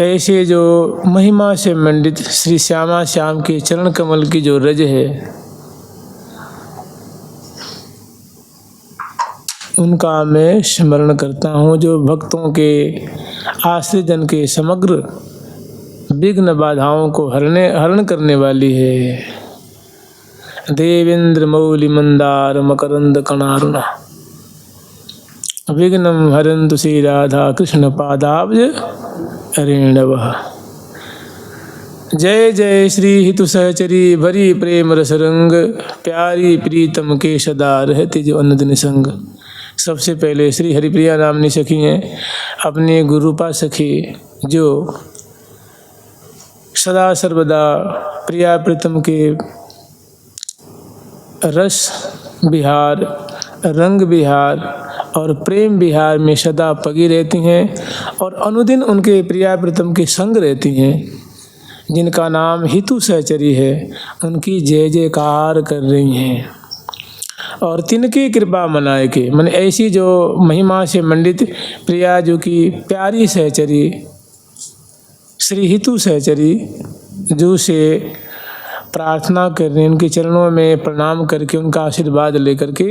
ऐसे जो महिमा से मंडित श्री श्यामा श्याम के चरण कमल की जो रज है, उनका मैं स्मरण करता हूँ, जो भक्तों के आश्रित जन के समग्र विघ्न बाधाओं को हरण करने वाली है। देवेंद्र मौलि मंदार मकरंद कणारुणा विघ्नम हरन्तु श्री राधा कृष्ण पादाब्ज रेणवः। जय जय श्री हितु सहचरी भरी प्रेम रस रंग, प्यारी प्रीतम के सदा रहते जो अन्नदिन संग। सबसे पहले श्री हरिप्रिया नामनी सखी हैं, अपने गुरुपा सखी, जो सदा सर्वदा प्रिया प्रीतम के रस विहार, रंग विहार और प्रेम विहार में सदा पगी रहती हैं और अनुदिन उनके प्रिया प्रीतम के संग रहती हैं, जिनका नाम हितु सहचरी है, उनकी जय जयकार कर रही हैं। और तिनकी कृपा मनाए के मन ऐसी जो महिमा से मंडित प्रिया जो की प्यारी सहचरी श्री हितु सहचरी, जो से प्रार्थना कर रहे हैं, उनके चरणों में प्रणाम करके उनका आशीर्वाद लेकर के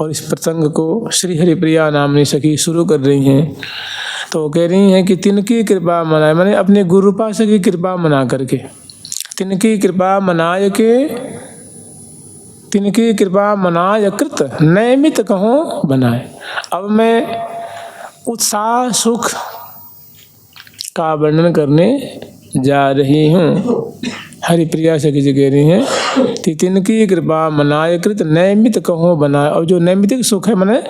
और इस प्रसंग को श्री हरिप्रिया नामनी सखी शुरू कर रही हैं। तो कह रही हैं कि तिनकी कृपा मनाए, मैंने अपने गुरुपा से की कृपा मना करके, तिनकी कृपा मनाय के, तिनकी कृपा मनाय कृत नैमित कहो बनाए। अब मैं उत्साह सुख का वर्णन करने जा रही हूँ। हरिप्रिया सखी जी कह रही हैं कि तिनकी कृपा मनाय कृत नैमित कहो बनाए। और जो नैमितिक सुख है माने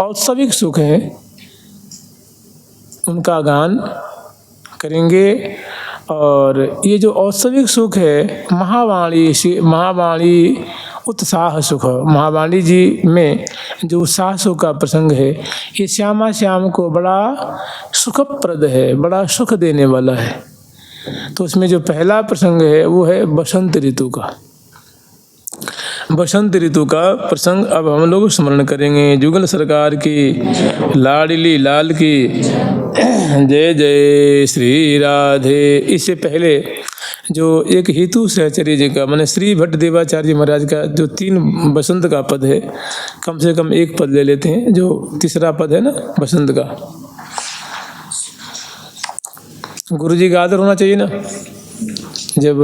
औत्सविक सुख है, उनका गान करेंगे। और ये जो औत्सविक सुख है, महावाणी उत्साह सुख, महावाणी जी में जो उत्साह सुख का प्रसंग है, ये श्यामा श्याम को बड़ा सुखप्रद है, बड़ा सुख देने वाला है। तो उसमें जो पहला प्रसंग है वो है बसंत ऋतु का। बसंत ऋतु का प्रसंग अब हम लोग स्मरण करेंगे। जुगल सरकार की लाडली लाल की जय जय श्री राधे। इससे पहले जो एक हितु सहचरी जी का माने श्री भट्ट देवाचार्य जी महाराज का जो 3 बसंत का पद है, कम से कम एक पद ले लेते हैं, जो तीसरा पद है ना बसंत का। गुरु जी का आदर होना चाहिए ना। जब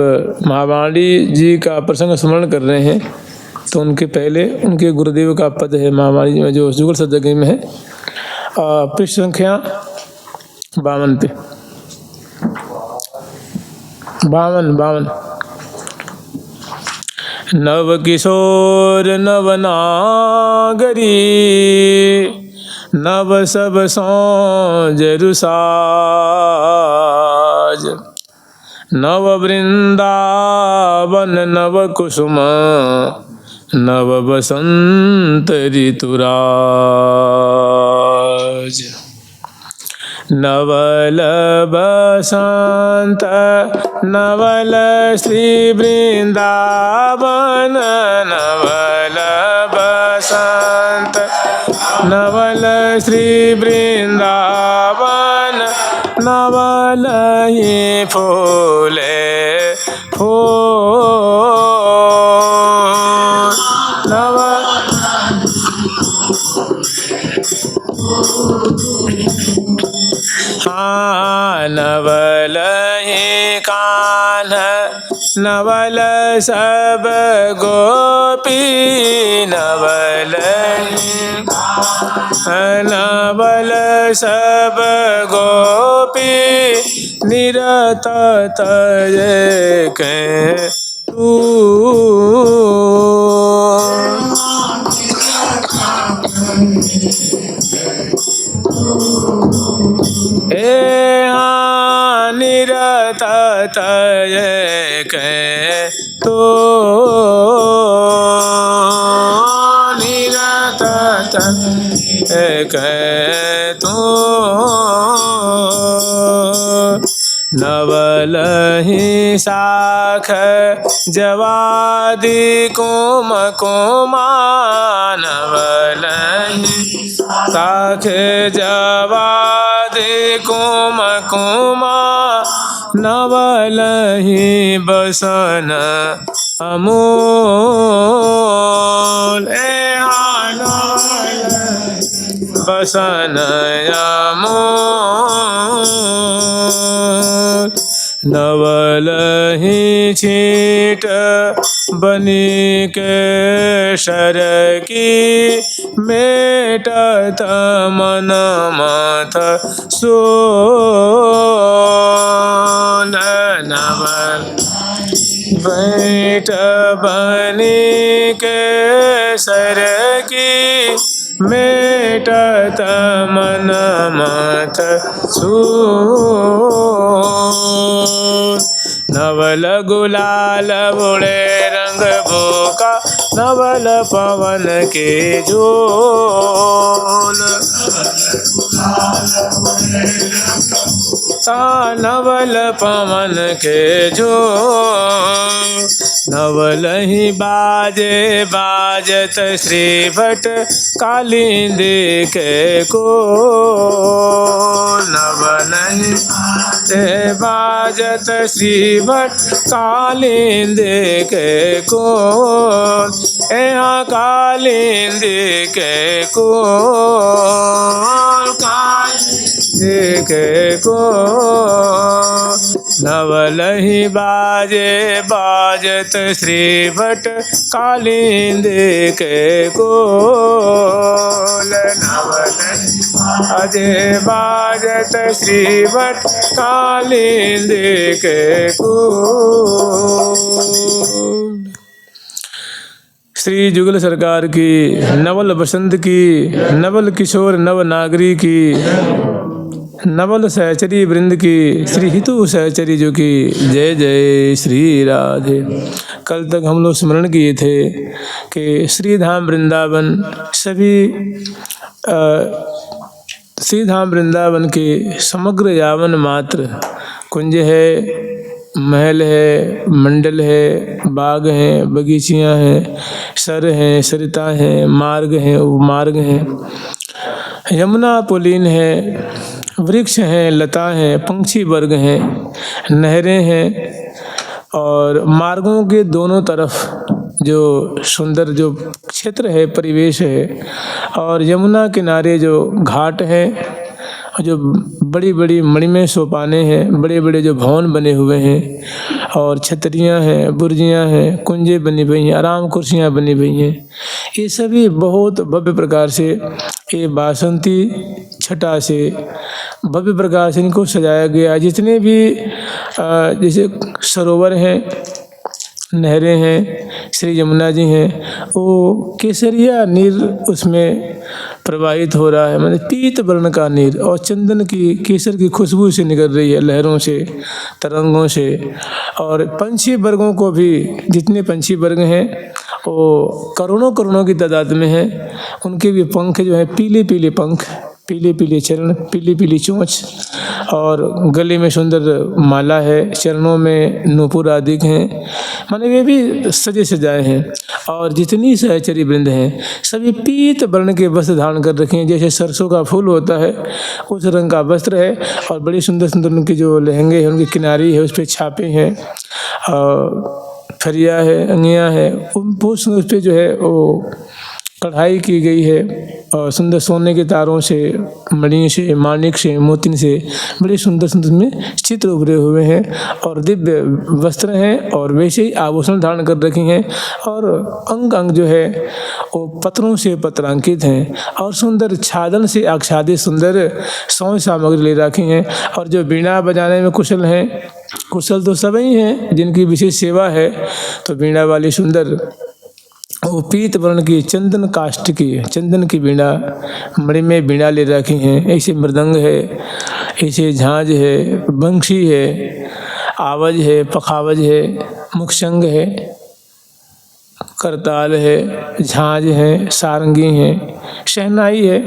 महावाणी जी का प्रसंग स्मरण कर रहे हैं तो उनके पहले उनके गुरुदेव का पद है महावाणी जी में, जो जुगल सदगी में है, पृष्ठ संख्या 52 पे 52। नव किशोर नव नागरी, नव सब सौंजरु साज, नव वृंदावन नव कुसुम, नव बसंत ऋतुराज। नवल बसंत नवल श्री वृंदावन, नवल बसंत नवल श्री वृंदावन, नवल ही फूले फूल, नवल नवल ही कान्ह, नवल सब गोपी, नवल नवल सब गोपी, निरत तय के तू। निरत तय के तो, निरत तय के तो। नवल ही शाख जवादी कुम कुमा, नवल ही शाख जवादी कुम कुमा, नवलहि बसन अमोल बसन अमोल नवलहि छीट बनी केशर की मेटत मन मथ सोल नवल बैठ बनी केसर की मेटत मन मथ सोल नवल गुलाल उड़े रंग भूखा नवल पवन के झोल नवल पवन के झोल नवल ही बाजे बाजत श्री भट कालिंद के को नवल ही बाजत श्री भट कालिंद के को यहाँ कालिंद के को के को नवल ही बाजे बाजत श्री भट कालिंद के को नवल बाजे बाजत श्री भट कालिंद के को श्री जुगल सरकार की नवल बसंत की नवल किशोर नव नागरी की नवल सहचरी वृंद की श्री हितु सहचरी जो की जय जय श्री राधे। कल तक हम लोग स्मरण किए थे कि श्री धाम वृंदावन सभी श्री धाम वृंदावन के समग्र यावन मात्र कुंज है, महल है, मंडल है, बाग हैं, बगीचियां हैं, सर हैं, सरिता हैं, मार्ग हैं, उपमार्ग हैं, यमुना पुलीन है, वृक्ष हैं, लता हैं, पंछी वर्ग हैं, नहरें हैं और मार्गों के दोनों तरफ जो सुंदर जो क्षेत्र है, परिवेश है और यमुना किनारे जो घाट हैं, जो बड़ी बड़ी मणिमय सोपाने हैं, बड़े बड़े जो भवन बने हुए हैं और छतरियां हैं, बुर्जियां हैं, कुंजे बनी हुई हैं, आराम कुर्सियां बनी हुई हैं, ये सभी बहुत भव्य प्रकार से ये बासंती छटा से भव्य प्रकार से इनको सजाया गया। जितने भी जैसे सरोवर हैं, नहरें हैं, श्री यमुना जी हैं, वो केसरिया नीर उसमें प्रवाहित हो रहा है, मतलब पीत वर्ण का नीर और चंदन की केसर की खुशबू से निकल रही है, लहरों से, तरंगों से। और पंछी वर्गों को भी, जितने पंछी वर्ग हैं वो करोड़ों करोड़ों की तादाद में हैं, उनके भी पंख जो है पीले पीले पंख, पीले पीले चरण, पीली पीली चोंच और गले में सुंदर माला है, चरणों में नूपुर आदि हैं, माने वे भी सजे सजाए हैं। और जितनी सहचरी वृंद हैं सभी पीत वर्ण के वस्त्र धारण कर रखे हैं, जैसे सरसों का फूल होता है उस रंग का वस्त्र है और बड़ी सुंदर सुंदर उनके जो लहंगे हैं, उनकी किनारी है, उस पर छापे हैं, फरिया है, अंगियाँ है, उस पर जो है वो कढ़ाई की गई है और सुंदर सोने के तारों से, मणि से, माणिक से, मोतिन से बड़े सुंदर सुंदर में चित्र उभरे हुए हैं और दिव्य वस्त्र हैं और वैसे ही आभूषण धारण कर रखे हैं और अंग अंग जो है वो पत्रों से पत्रांकित हैं और सुंदर छादन से आच्छादित सुंदर सौंध सामग्री ले रखी हैं। और जो बीणा बजाने में कुशल हैं, कुशल तो सभी हैं जिनकी विशेष सेवा है, तो बीणा वाली सुंदर वो पीत वर्ण की चंदन काष्ठ की, चंदन की बीणा, मणि में बीणा ले रखी हैं। ऐसे मृदंग है, ऐसे झांझ है, बंशी है, आवज है, पखावज है, मुखशंग है, करताल है, झांझ है, सारंगी है, शहनाई है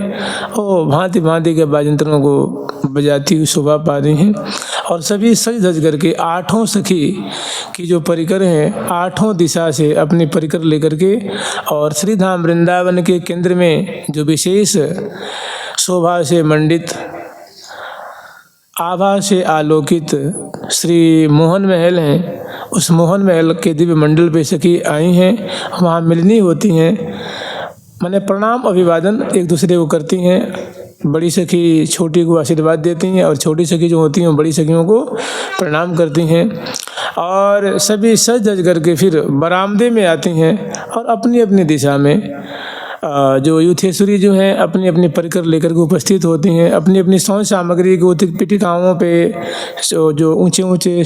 और भांति भांति के बाजंत्रों को बजाती हुई शोभा पा रही हैं। और सभी सज धज करके आठों सखी की जो परिकर हैं, आठों दिशा से अपनी परिकर लेकर के और श्री धाम वृंदावन के केंद्र में जो विशेष शोभा से मंडित आभा से आलोकित श्री मोहन महल हैं, उस मोहन महल के दिव्य मंडल पे सखी आई हैं, वहाँ मिलनी होती हैं, माने प्रणाम अभिवादन एक दूसरे को करती हैं। बड़ी सखी छोटी को आशीर्वाद देती हैं और छोटी सखी जो होती हैं वो बड़ी सखियों को प्रणाम करती हैं और सभी सज धज करके फिर बरामदे में आती हैं और अपनी अपनी दिशा में जो युथेश्वरी जो हैं अपनी अपनी परिकर लेकर के उपस्थित होती हैं, अपनी अपनी सौंद सामग्री को पीठिकाओं पे जो ऊंचे ऊंचे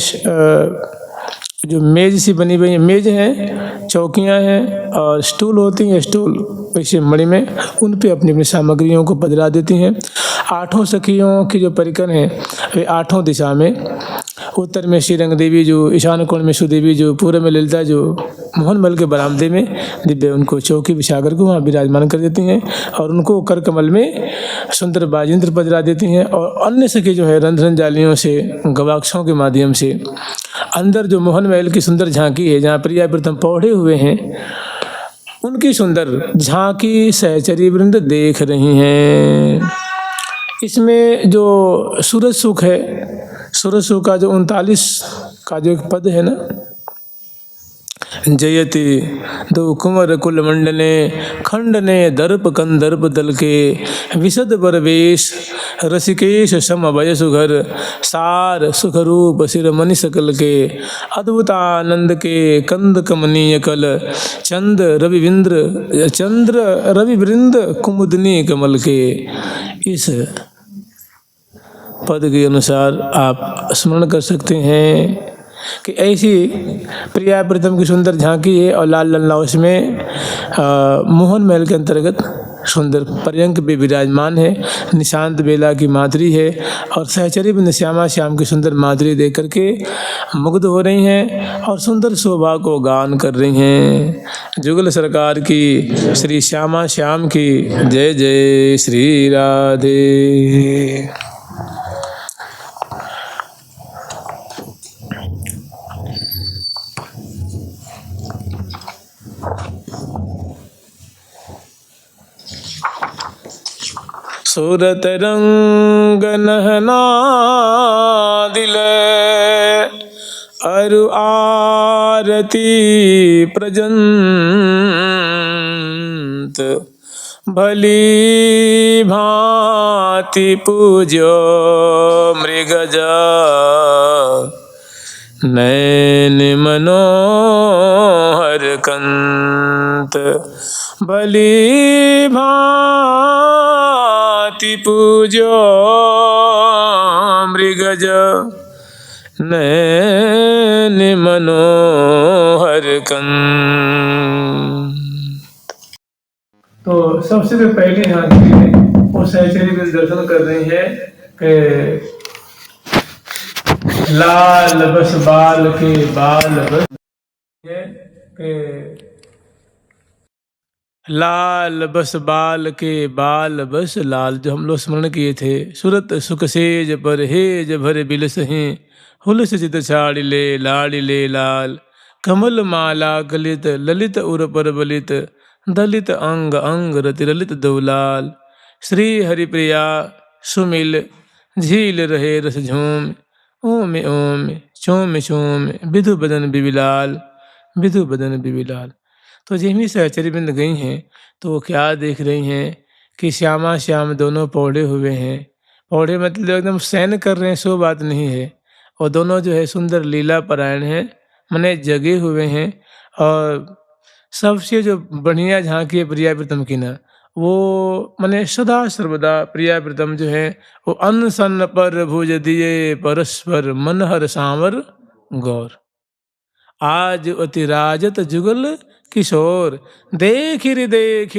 जो मेज सी बनी हुई मेज हैं, चौकियां हैं और स्टूल होती हैं, स्टूल वैसे मणि में उन पे अपनी अपनी सामग्रियों को पधरा देती हैं। आठों सखियों की जो परिकर हैं वे आठों दिशा में, उत्तर में श्रीरंग देवी जो, ईशान कोण में सुदेवी जो, पूर्व में ललिता जो, मोहन महल के बरामदे में दिव्य उनको चौकी बिछा कर वहाँ विराजमान कर देती हैं और उनको कर कमल में सुंदर बाजिंत्र पधरा देती हैं और अन्य सखी जो है रंध्र जालियों से गवाक्षों के माध्यम से अंदर जो मोहन महल की सुंदर झांकी है जहाँ प्रिया प्रीतम पौड़े हुए हैं उनकी सुंदर झांकी सहचरी वृंद देख रही हैं। इसमें जो सूरज सुख है, सूरज सुख का जो 39 का जो एक पद है ना, जयति दो कुंवर कुल मंडने खंडने दर्प कंदर्प दल के विशद बरवेश रसिकेश सम भय सुघर सार सुखरूप सिर मनि सकल के अद्भुतानंद के कंद कमनीय कल चंद्र रवि वृंद कुमुदनी कमल के। इस पद के अनुसार आप स्मरण कर सकते हैं कि ऐसी प्रिया प्रीतम की सुंदर झांकी है और लाल लल्ला उसमें मोहन महल के अंतर्गत सुंदर पर्यंक भी विराजमान है, निशांत बेला की माधुरी है और सहचरी बिंद श्यामा श्याम की सुंदर माधुरी देख करके मुग्ध हो रही हैं और सुंदर शोभा को गान कर रही हैं। जुगल सरकार की श्री श्यामा श्याम की जय जय श्री राधे। सूरत रंग नहना दिल अरु आरती प्रजंत भली भांति पूज्यो मृगजा नैन मनोहर कंत भली भांति पूज्यो मृगज नैन मनोहर कंत। तो सबसे जो पहली झांकी है वो सहचरी में दर्शन कर रही है कि लाल बस बाल के बाल बस है कि लाल बस बाल के बाल बस लाल, जो हम लोग स्मरण किए थे। सुरत सुख सेज पर हेज भर बिलस हैं हुलस चित छाड़िले लाड़िले लाल कमल माला गलित ललित उर पर बलित दलित अंग अंग रति ललित दौलाल श्री हरिप्रिया सुमिल झील रहे रस झूम ओम ओम चोम चोम विधु बदन बिबिलाल विधु बदन बिबिलाल। तो जिमी सहचरी बिंद गई हैं तो वो क्या देख रही हैं कि श्यामा श्याम दोनों पौड़े हुए हैं। पौड़े मतलब एकदम सैन कर रहे हैं, सो बात नहीं है। और दोनों जो है सुंदर लीला परायण हैं, मने जगे हुए हैं। और सबसे जो बढ़िया झांकी है प्रिया प्रीतम की ना, वो मने सदा सर्वदा प्रिया प्रीतम जो है वो अन्न सन्न पर भुज दिए परस्पर मनहर सांवर गौर आज अति राजत जुगल किशोर देख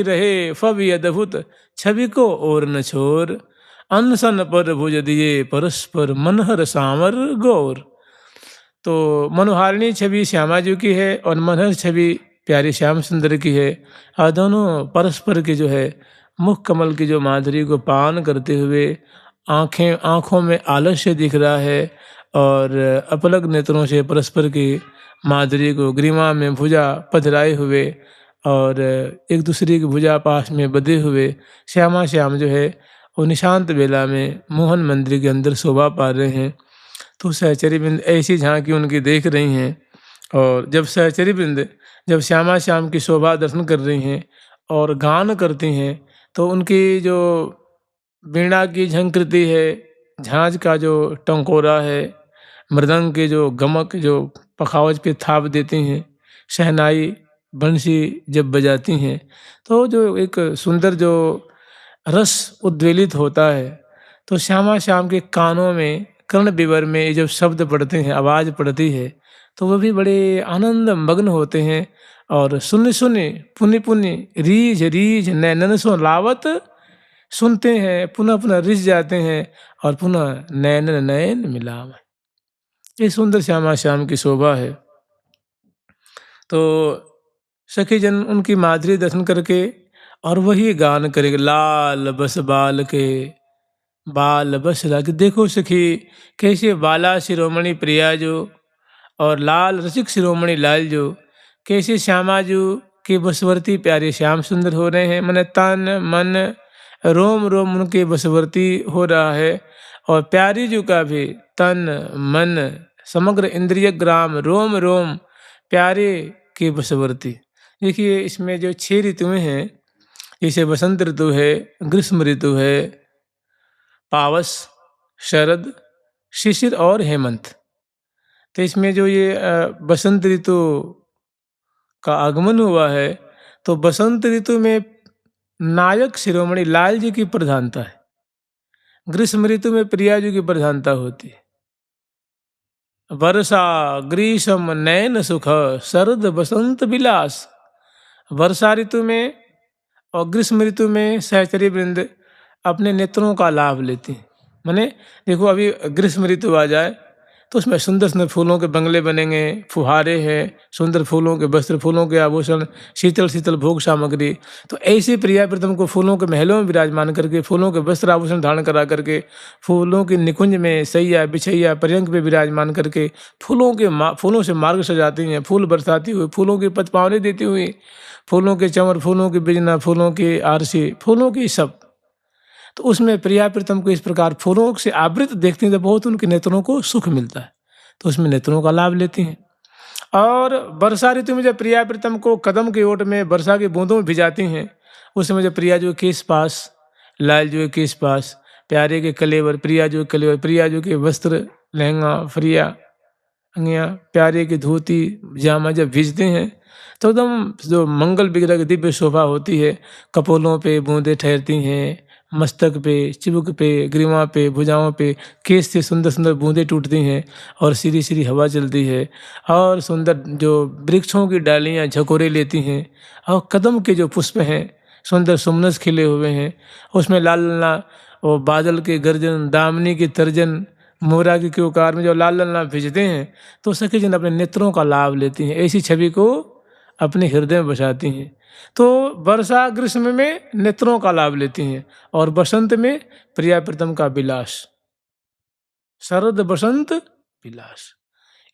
रहे फवि अद्भुत छवि को और न छोर अनसन पर भुज दिए परस्पर मनहर सांवर गौर। तो मनोहारिणी छवि श्यामा जी की है और मनहर छवि प्यारी श्याम सुंदर की है। और दोनों परस्पर की जो है मुख कमल की जो माधुरी को पान करते हुए आँखों में आलस्य दिख रहा है और अपलक नेत्रों से परस्पर की माधुरी को ग्रीमा में भुजा पधराए हुए और एक दूसरे की भुजा पास में बधे हुए श्यामा श्याम जो है वो निशांत बेला में मोहन मंदिर के अंदर शोभा पा रहे हैं। तो सहचरी बिंद ऐसी झांकी उनकी देख रही हैं। और जब सहचरी बिंद जब श्यामा श्याम की शोभा दर्शन कर रही हैं और गान करती हैं, तो उनकी जो वीणा की झंकृति है, झांझ का जो टंकोरा है, मृदंग के जो गमक जो पखावज पे थाप देती हैं, शहनाई बंसी जब बजाती हैं, तो जो एक सुंदर जो रस उद्वेलित होता है। तो श्यामा श्याम के कानों में कर्ण विवर में ये जब शब्द पड़ते हैं, आवाज़ पड़ती है, तो वह भी बड़े आनंद मग्न होते हैं। और सुनि सुनि पुनि पुनि रीझ रीझ नैनन सो लावत, सुनते हैं पुनः पुनः रिझ जाते हैं और पुनः नैनन नयन मिलाव। ये सुंदर श्यामा श्याम की शोभा है। तो सखी जन उनकी माधुरी दर्शन करके और वही गान करेगा, लाल बस बाल के बाल बस लागे। देखो सखी कैसे बाला शिरोमणि प्रिया जो और लाल रसिक शिरोमणि लाल जो, कैसे श्यामा जो के बसवर्ती प्यारे श्याम सुंदर हो रहे हैं। मन तन मन रोम रोम उनके बसवर्ती हो रहा है। और प्यारी जो का भी तन मन समग्र इंद्रिय ग्राम रोम रोम प्यारे के बसवर्ती। देखिए इसमें जो 6 ऋतुएं हैं, जैसे बसंत ऋतु है, ग्रीष्म ऋतु है, पावस, शरद, शिशिर और हेमंत। तो इसमें जो ये बसंत ऋतु का आगमन हुआ है, तो बसंत ऋतु में नायक शिरोमणि लाल जी की प्रधानता है। ग्रीष्म ऋतु में प्रिया जी की प्रधानता होती है। वर्षा ग्रीष्म नयन सुख शरद बसंत विलास। वर्षा ऋतु में और ग्रीष्म ऋतु में सहचरी वृंद अपने नेत्रों का लाभ लेती हैं। माने देखो अभी ग्रीष्म ऋतु आ जाए तो उसमें सुंदर सुंदर फूलों के बंगले बनेंगे, फुहारे हैं, सुंदर फूलों के वस्त्र, फूलों के आभूषण, शीतल शीतल भोग सामग्री। तो ऐसे प्रिया प्रीतम को फूलों के महलों में विराजमान करके, फूलों के वस्त्र आभूषण धारण करा करके, फूलों के निकुंज में सैया बिछैया पर्यंक पे विराजमान करके फूलों से मार्ग सजाती हैं, फूल बरसाती हुई, फूलों की पतपावनी देती हुई, फूलों के चंवर, फूलों की बिजना, फूलों की आरसी, फूलों की सब। तो उसमें प्रिया प्रीतम को इस प्रकार फूलों से आवृत देखती हैं तो बहुत उनके नेत्रों को सुख मिलता है, तो उसमें नेत्रों का लाभ लेती हैं। और वर्षा ऋतु में जब प्रिया प्रीतम को कदम की ओट में वर्षा की बूंदों में भिजाती हैं, उस समय जब प्रिया जो केस पास, लाल जो केस पास, प्यारे के कलेवर, प्रिया जो कलेवर, प्रिया जो के वस्त्र, लहंगा, फ्रिया, अंगियाँ, प्यारे की धोती जामा जब भिजते हैं तो एकदम जो मंगल विग्रह की दिव्य शोभा होती है। कपोलों पे बूंदें ठहरती हैं, मस्तक पे, चिबुक पे, ग्रीवा पे, भुजाओं पे केस से सुंदर सुंदर बूंदें टूटती हैं और सीधी सीधी हवा चलती है। और सुंदर जो वृक्षों की डालियाँ झकोरे लेती हैं और कदम के जो पुष्प हैं सुंदर सुमनस खिले हुए हैं, उसमें लाल लाल वो बादल के गर्जन, दामनी की तर्जन, मोरा की क्योकार में जो लाल लाल भिजते हैं तो सखी जन अपने नेत्रों का लाभ लेती हैं, ऐसी छवि को अपने हृदय में बसाती हैं। तो वर्षा ग्रीष्म में नेत्रों का लाभ लेती हैं और बसंत में प्रिया प्रीतम का विलास, शरद बसंत विलास।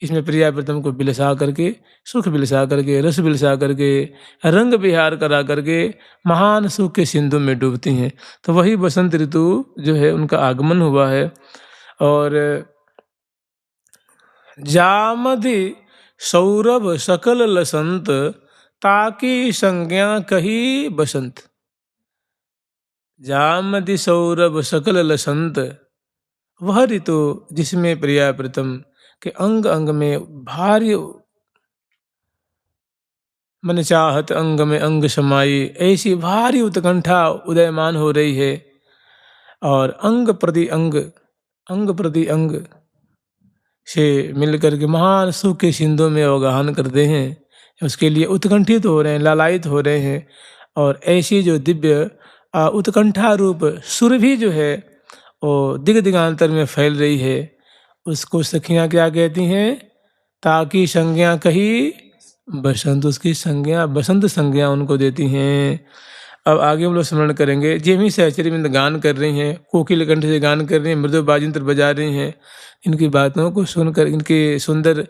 इसमें प्रिया प्रीतम को बिलसा करके, सुख बिलसा करके, रस बिलसा करके, रंग विहार करा करके महान सुख के सिंधु में डूबती हैं। तो वही बसंत ऋतु जो है उनका आगमन हुआ है। और जामदि सौरभ सकल लसंत, ताकी संज्ञा कही बसंत। जामदि सौरभ सकल लसंत, वह ऋतु जिसमें प्रिया प्रीतम के अंग अंग में भारी मन चाहत अंग में अंग समाई, ऐसी भारी उत्कंठा उदयमान हो रही है। और अंग प्रति अंग से मिलकर के महान सुख के सिंधु में अवगाहन करते हैं, उसके लिए उत्कंठित हो रहे हैं, लालायित हो रहे हैं। और ऐसी जो दिव्य उत्कंठा रूप सुरभि जो है वो दिग दिगांतर में फैल रही है, उसको सखियाँ क्या कहती हैं? ताकि संज्ञा कही बसंत, उसकी संज्ञा बसंत संज्ञा उनको देती हैं। अब आगे हम लोग स्मरण करेंगे। जेमी सहचरी में गान कर रही हैं, कोकिल कंठ से गान कर रही हैं, मृदु बाजिंत्र बजा रही हैं। इनकी बातों को सुनकर, इनके सुंदर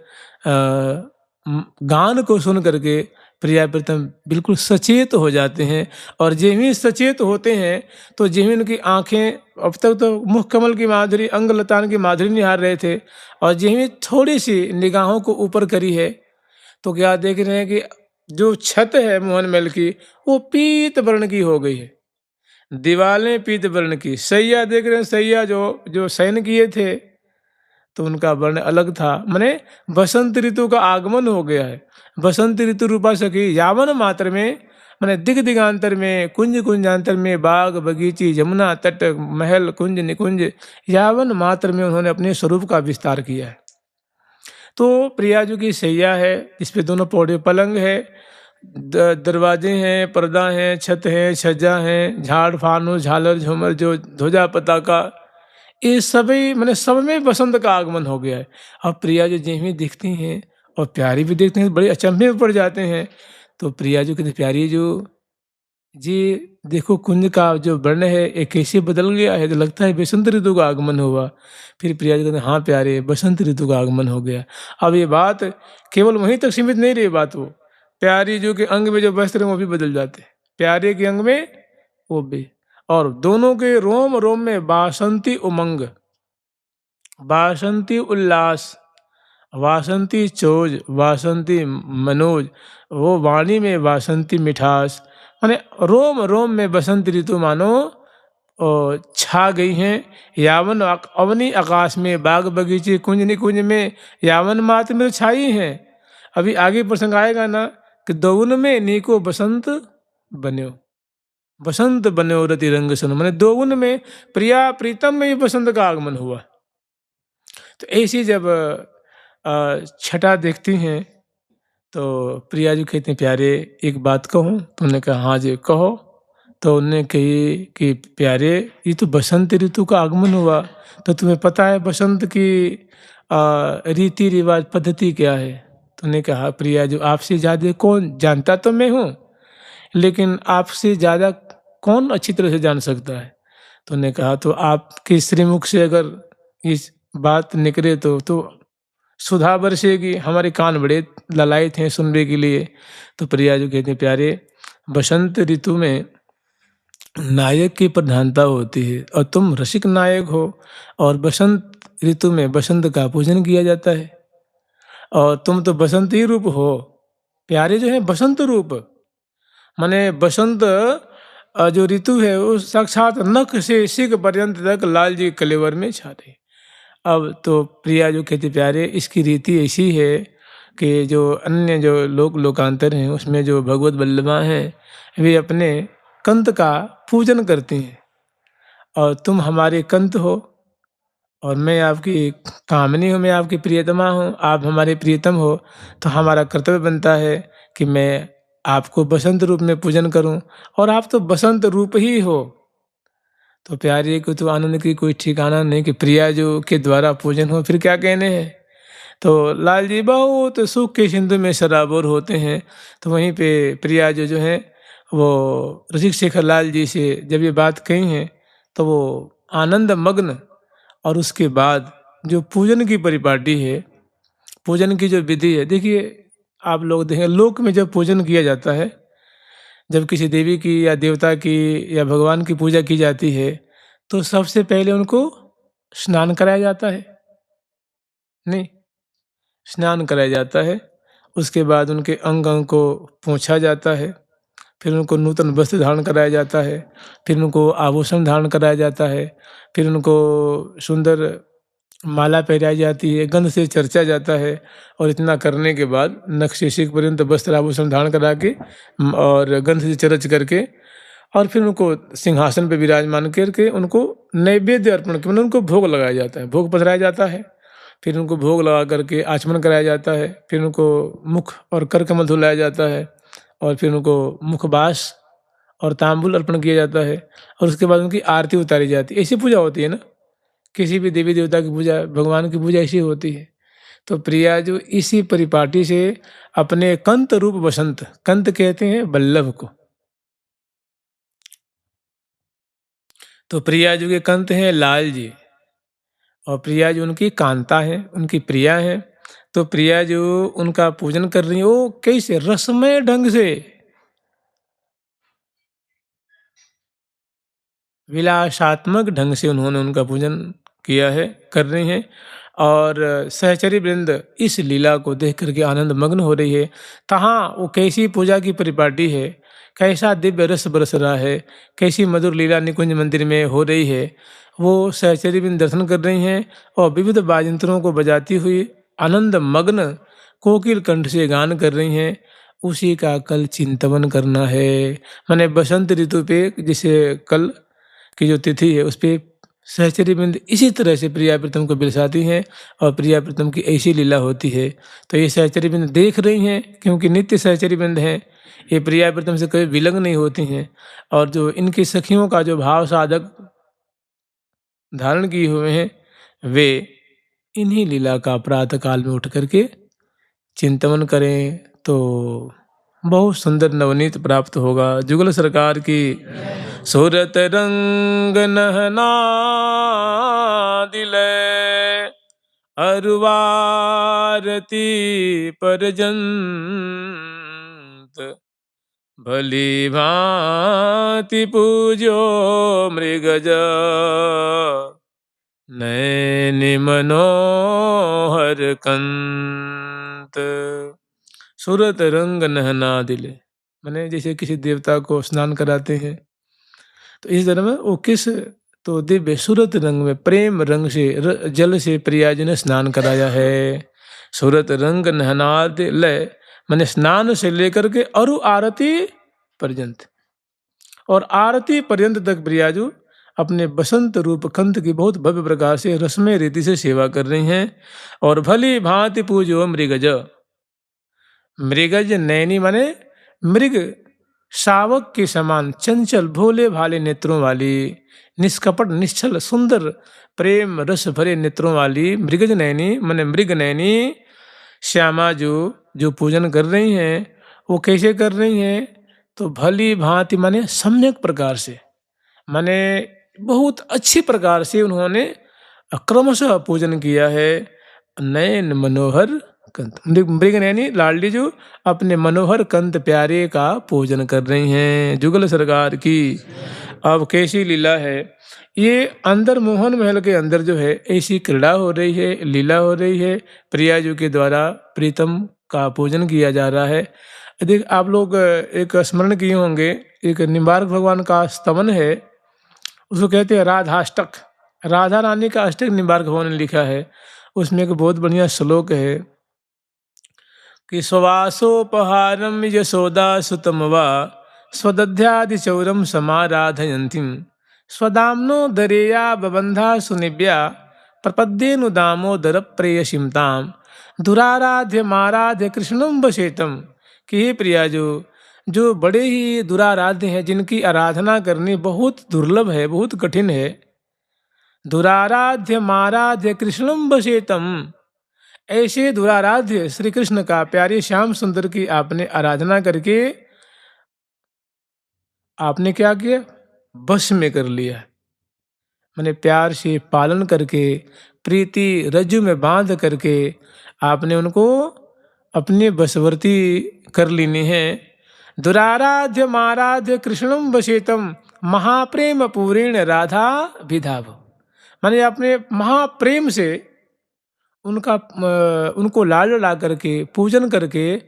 गान को सुन करके प्रिया प्रीतम बिल्कुल सचेत हो जाते हैं। और जो ही सचेत होते हैं तो जो ही उनकी आंखें, अब तक तो मुख कमल की माधुरी, अंग लतान की माधुरी निहार रहे थे, और जो ही थोड़ी सी निगाहों को ऊपर करी है तो क्या देख रहे हैं कि जो छत है मोहन महल की वो पीत वर्ण की हो गई है। दीवारें पीत वर्ण की, सैया देख रहे हैं, सैया जो जो शयन किए थे तो उनका वर्ण अलग था। माने बसंत ऋतु का आगमन हो गया है। बसंत ऋतु रूपा सखी यावन मात्र में, माने दिग दिगांतर में, कुंज कुंजांतर में, बाग बगीची, यमुना तट, महल कुंज निकुंज, यावन मात्र में उन्होंने अपने स्वरूप का विस्तार किया है। तो प्रियाजू की सैया है, इस पे दोनों पौड़े पलंग है, दरवाजे हैं, पर्दा हैं, छत है, छज्जा हैं, झाड़ फानूस, झालर झूमर, जो ध्वजा पताका, ये सभी मैंने सब में बसंत का आगमन हो गया है। अब प्रिया जो जैसे दिखती हैं और प्यारी भी दिखती हैं, बड़े अचंभे में पड़ जाते हैं। तो प्रिया जो कहते प्यारी जो जी देखो कुंज का जो वर्ण है ये कैसे बदल गया है, तो लगता है बसंत ऋतु का आगमन हुआ। फिर प्रिया जी कहते हाँ प्यारे बसंत ऋतु का आगमन हो गया। अब ये बात केवल वहीं तक सीमित नहीं रही बात, वो प्यारी जो के अंग में जो वस्त्र हैं वो भी बदल जाते हैं, प्यारे के अंग में वो भी, और दोनों के रोम रोम में बासंती उमंग, वासंती उल्लास, वासंती चोज, वासंती मनोज, वो वाणी में वासंती मिठास, माने रोम रोम में बसंत ऋतु मानो छा गई हैं। यावन अवनी आकाश में, बाग बगीचे, कुंज निकुंज में, यावन मात्र में छाई हैं। अभी आगे प्रसंग आएगा ना कि दौन में नीको बसंत बन्यो, बसंत बन्यो रति रंग सन, माने दौन में प्रिया प्रीतम में ही बसंत का आगमन हुआ। तो ऐसी जब छटा देखती हैं तो प्रिया जी कहते हैं प्यारे एक बात कहूँ, तो उन्होंने कहा हाँ जी कहो। तो उन्होंने कही कि प्यारे ये तो बसंत ऋतु का आगमन हुआ, तो तुम्हें पता है बसंत की रीति रिवाज पद्धति क्या है। तो उन्होंने कहा प्रिया जो आपसे ज़्यादा कौन जानता, तो मैं हूँ लेकिन आपसे ज़्यादा कौन अच्छी तरह से जान सकता है। तो उन्होंने कहा तो आपके श्रीमुख से अगर इस बात निकले तो सुधा बरसेगी, हमारे कान बड़े ललायत हैं सुनने के लिए। तो प्रिया जो कहते हैं प्यारे बसंत ऋतु में नायक की प्रधानता होती है और तुम रसिक नायक हो, और बसंत ऋतु में बसंत का पूजन किया जाता है, और तुम तो बसंत ही रूप हो। प्यारे जो है बसंत रूप, माने बसंत जो ऋतु है वो साक्षात नख से सिक पर्यंत तक लाल जी कलेवर में छा रही। अब तो प्रिया जो कहते प्यारे इसकी रीति ऐसी है कि जो अन्य जो लोकांतर हैं उसमें जो भगवत वल्लभा हैं वे अपने कंत का पूजन करती हैं, और तुम हमारे कंत हो और मैं आपकी कामनी हूँ, मैं आपकी प्रियतमा हूँ, आप हमारे प्रियतम हो। तो हमारा कर्तव्य बनता है कि मैं आपको बसंत रूप में पूजन करूं, और आप तो बसंत रूप ही हो। तो प्यारे को तो आनंद की कोई ठिकाना नहीं कि प्रिया जो के द्वारा पूजन हो, फिर क्या कहने हैं। तो लाल जी बहुत सुख के सिंधु में सराबोर होते हैं। तो वहीं पे प्रिया जो है वो रसिक शेखर लाल जी से जब ये बात कही है तो वो आनंद मग्न, और उसके बाद जो पूजन की परिपाटी है, पूजन की जो विधि है, देखिए आप लोग देखें लोक में जब पूजन किया जाता है, जब किसी देवी की या देवता की या भगवान की पूजा की जाती है तो सबसे पहले उनको स्नान कराया जाता है, नहीं स्नान कराया जाता है। उसके बाद उनके अंग अंग को पोंछा जाता है, फिर उनको नूतन वस्त्र धारण कराया जाता है, फिर उनको आभूषण धारण कराया जाता है, फिर उनको सुंदर माला पहनाई जाती है, गंध से चर्चा जाता है। और इतना करने के बाद नख से सिर पर्यंत वस्त्र आभूषण धारण करा के और गंध से चरच करके, और फिर उनको सिंहासन पे विराजमान करके उनको नैवेद्य अर्पण के उनको भोग लगाया जाता है, भोग पधराया जाता है। फिर उनको भोग लगा करके आचमन कराया जाता है, फिर उनको मुख और कर कमल धुलाया जाता है, और फिर उनको मुखबास और तांबुल अर्पण किया जाता है, और उसके बाद उनकी आरती उतारी जाती है। ऐसी पूजा होती है ना, किसी भी देवी देवता की पूजा, भगवान की पूजा ऐसी होती है। तो प्रिया जो इसी परिपाटी से अपने कंत रूप बसंत, कंत कहते हैं बल्लभ को, तो प्रिया जी के कंत हैं लाल जी, और प्रिया जी उनकी कांता है, उनकी प्रिया है। तो प्रिया जो उनका पूजन कर रही है वो कैसे रसमय ढंग से, विलासात्मक ढंग से उन्होंने उनका पूजन किया है, कर रही हैं। और सहचरी वृंद इस लीला को देख करके आनंद मग्न हो रही है। कहाँ वो कैसी पूजा की परिपाटी है, कैसा दिव्य रस बरस रहा है, कैसी मधुर लीला निकुंज मंदिर में हो रही है, वो सहचरी वृंद दर्शन कर रही हैं और विविध वाजंत्रों को बजाती हुई आनंद मग्न कोकिल कंठ से गान कर रही हैं। उसी का कल चिंतन करना है। माने बसंत ऋतु पे जैसे कल की जो तिथि है उस पर सहचरी वृंद इसी तरह से प्रिया प्रीतम को बिरसाती हैं और प्रिया प्रीतम की ऐसी लीला होती है। तो ये सहचरी वृंद देख रही हैं क्योंकि नित्य सहचरी वृंद हैं, ये प्रिया प्रीतम से कभी विलंग नहीं होती हैं। और जो इनकी सखियों का जो भाव साधक धारण किए हुए हैं वे इन्हीं लीला का प्रातः काल में उठ करके चिंतन करें तो बहुत सुंदर नवनीत प्राप्त होगा। जुगल सरकार की सूरत रंग नहना दिले अरुवारती परजंत भली भांति पूजो मृगज नैनि मनोहर कंत। सूरत रंग नहना दिले माने जैसे किसी देवता को स्नान कराते हैं तो इस तरह में वो किस तो दिव्य सूरत रंग में प्रेम रंग से जल से प्रिया जी ने स्नान कराया है। सूरत रंग नहना दिले माने स्नान से लेकर के अरु आरती पर्यंत, और आरती पर्यंत तक प्रियाजू अपने बसंत रूप कंठ की बहुत भव्य प्रकार से रसमय रीति से सेवा कर रही हैं। और भली भांति पूजो मृगज, मृगज नैनी माने मृग शावक के समान चंचल भोले भाले नेत्रों वाली, निष्कपट निश्चल सुंदर प्रेम रस भरे नेत्रों वाली मृगज नैनी माने मृग नैनी श्यामा जो पूजन कर रही हैं वो कैसे कर रही हैं तो भली भांति माने सम्यक प्रकार से, माने बहुत अच्छी प्रकार से उन्होंने क्रमशः पूजन किया है। नयन मनोहर कंत, मृग नैनी लाडली जो अपने मनोहर कंत प्यारे का पूजन कर रही हैं। जुगल सरकार की अब कैसी लीला है, ये अंदर मोहन महल के अंदर जो है ऐसी क्रीड़ा हो रही है, लीला हो रही है, प्रियाजू के द्वारा प्रीतम का पूजन किया जा रहा है। देख आप लोग एक स्मरण किए होंगे, एक निम्बार्क भगवान का स्तवन है, उसको कहते हैं राधाष्टक, राधा रानी का अष्टक निम्बार्क भगवान ने लिखा है। उसमें एक बहुत बढ़िया श्लोक है कि स्ववासोपहारम यशोदा सुतम वा स्वदध्यादि चौरम समाराधयन्तीम स्वदाम्नो दरेया बबंधा सुनिव्या प्रपद्येनु दामोदर प्रेयसीमताम दुराराध्य माराध्य कृष्णम वशेतम। कि हे प्रिया जो बड़े ही दुराराध्य हैं, जिनकी आराधना करनी बहुत दुर्लभ है, बहुत कठिन है, दुराराध्य माराध्य कृष्णम वशेतम, ऐसे दुराराध्य श्री कृष्ण का प्यारे श्याम सुंदर की आपने आराधना करके आपने क्या किया, बश में कर लिया, मैंने प्यार से पालन करके प्रीति रज्जु में बांध करके आपने उनको अपने बशवर्ती कर लेनी है। दुराराध्य माराध्य कृष्णम वशेतम महाप्रेम पूरेण राधा विधाव, माने अपने महाप्रेम से उनको लाल ला करके पूजन करके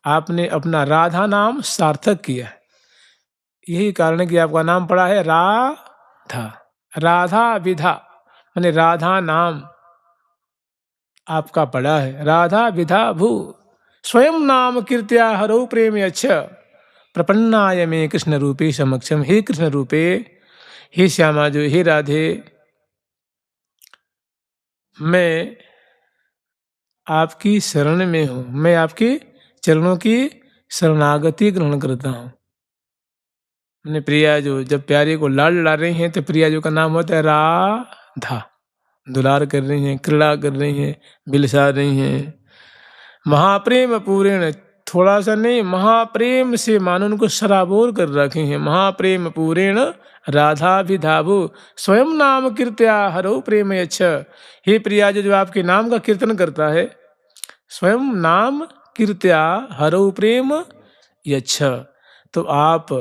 आपने अपना राधा नाम सार्थक किया। यही कारण है कि आपका नाम पड़ा है राधा, राधा विधा माने राधा नाम आपका पड़ा है, राधा विधा भू स्वयं नाम कीर्त्या हरौ प्रेम अच्छा प्रपन्नाय में कृष्ण रूपे समक्षम। हे कृष्ण रूपे, हे श्यामा जो, हे राधे, मैं आपकी शरण में हूँ, मैं आपके चरणों की शरणागति ग्रहण करता हूँ। मैंने प्रिया जो जब प्यारे को लाड ला रही हैं तो प्रिया जो का नाम होता है राधा, दुलार कर रही हैं, क्रीड़ा कर रही हैं, बिलसा रही हैं। महाप्रेम पूरेण, थोड़ा सा नहीं, महाप्रेम से मानो उनको सराबोर कर रखे हैं। महाप्रेम पूरेण राधा विधाभु स्वयं नाम कीर्त्या हरौ प्रेम अच्छा। हे प्रिया जो आपके नाम का कीर्तन करता है, स्वयं नाम कीर्त्या हरौ प्रेम यच्छ। तो आप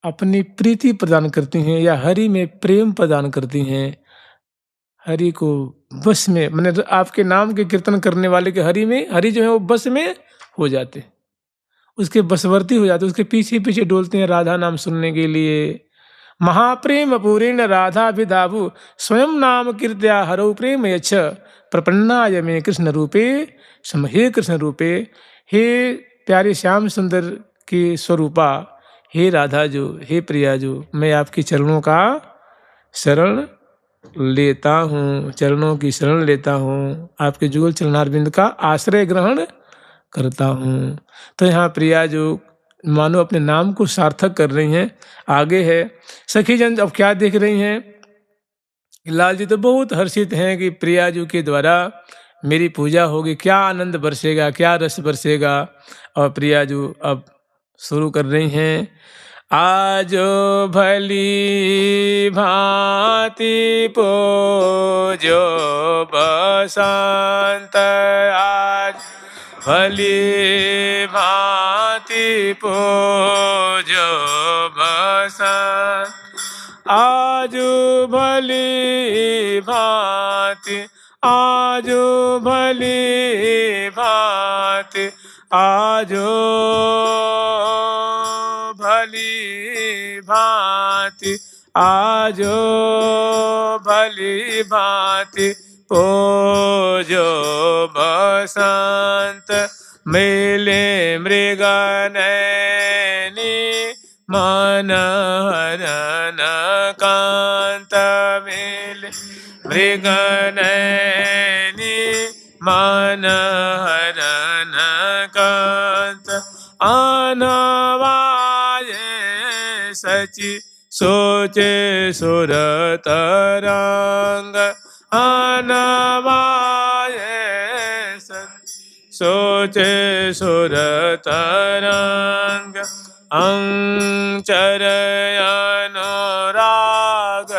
अपनी प्रीति प्रदान करती हैं या हरि में प्रेम प्रदान करती हैं। हरि को बस में, मैंने आपके नाम के कीर्तन करने वाले के हरि में, हरि जो है वो बस में हो जाते, उसके बसवर्ती हो जाते, उसके पीछे पीछे डोलते हैं राधा नाम सुनने के लिए। महाप्रेम पूर्ण राधा विदाभु स्वयं नाम कीर्त्या हरौ प्रेम यच्छ प्रपन्नाय में कृष्ण रूपे सम। हे कृष्ण रूपे, हे प्यारे श्याम सुंदर की स्वरूपा, हे राधा जो, हे प्रिया जो, मैं आपके चरणों का शरण लेता हूँ, चरणों की शरण लेता हूँ, आपके जुगल चरणारविंद का आश्रय ग्रहण करता हूँ। तो यहाँ प्रिया जो मानो अपने नाम को सार्थक कर रही हैं। आगे है सखी जन, अब क्या देख रही हैं, लाल जी तो बहुत हर्षित हैं कि प्रिया जी के द्वारा मेरी पूजा होगी, क्या आनंद बरसेगा, क्या रस बरसेगा। और प्रिया जी अब शुरू कर रही हैं। आजो भली भांति पूजो बसंत, आज भली भांति पूजो बसंत, आजो भली भांति, आजो भली भांति, आजो भली भांति, आजो भली भांति पूजो बसंत। मेले मृग नैनी मन हरन कांत, मेले मृग नैनी मन हरन कांत। आनवाये सचि सोचे सुर तरंग, आनवाये सोचे सुर तरंग। अंचर अनुराग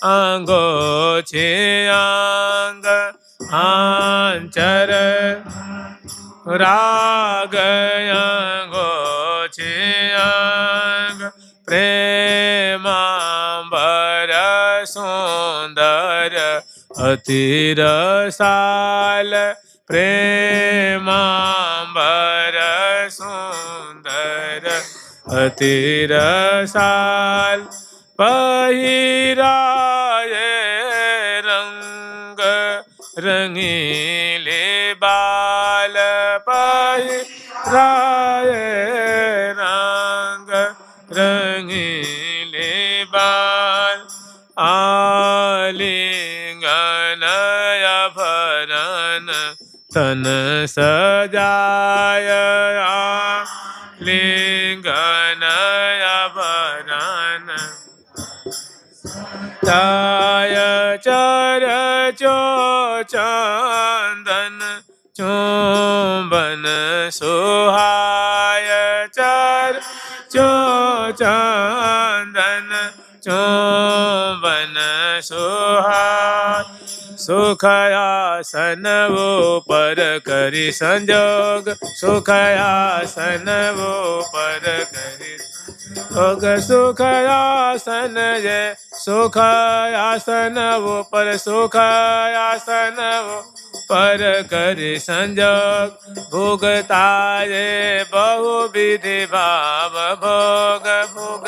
अंगोछे अंग, आंचर राग अंगोछे अंग। प्रेमांबर सुंदर अति रसाल, प्रेमांबर सुंदर अति रसाल। पहिराए रंग रंगीले बाल, पहिराए रंग रंगीले बाल। आलिंगन अभरण तन सजाय, आलिंगन अभरण ताय। चर चो चंदन चुंबन सुहाय, चर चो चंदन चुंबन सुहाय। सुखयासन वो पर करि संजोग, सुखयासन वो पर करि संजोग। सुखयासन ये सुखयासन वो पर, सुखयासन वो पर करि संजोग। भोगताये बहुविधि भाव भोग, भोग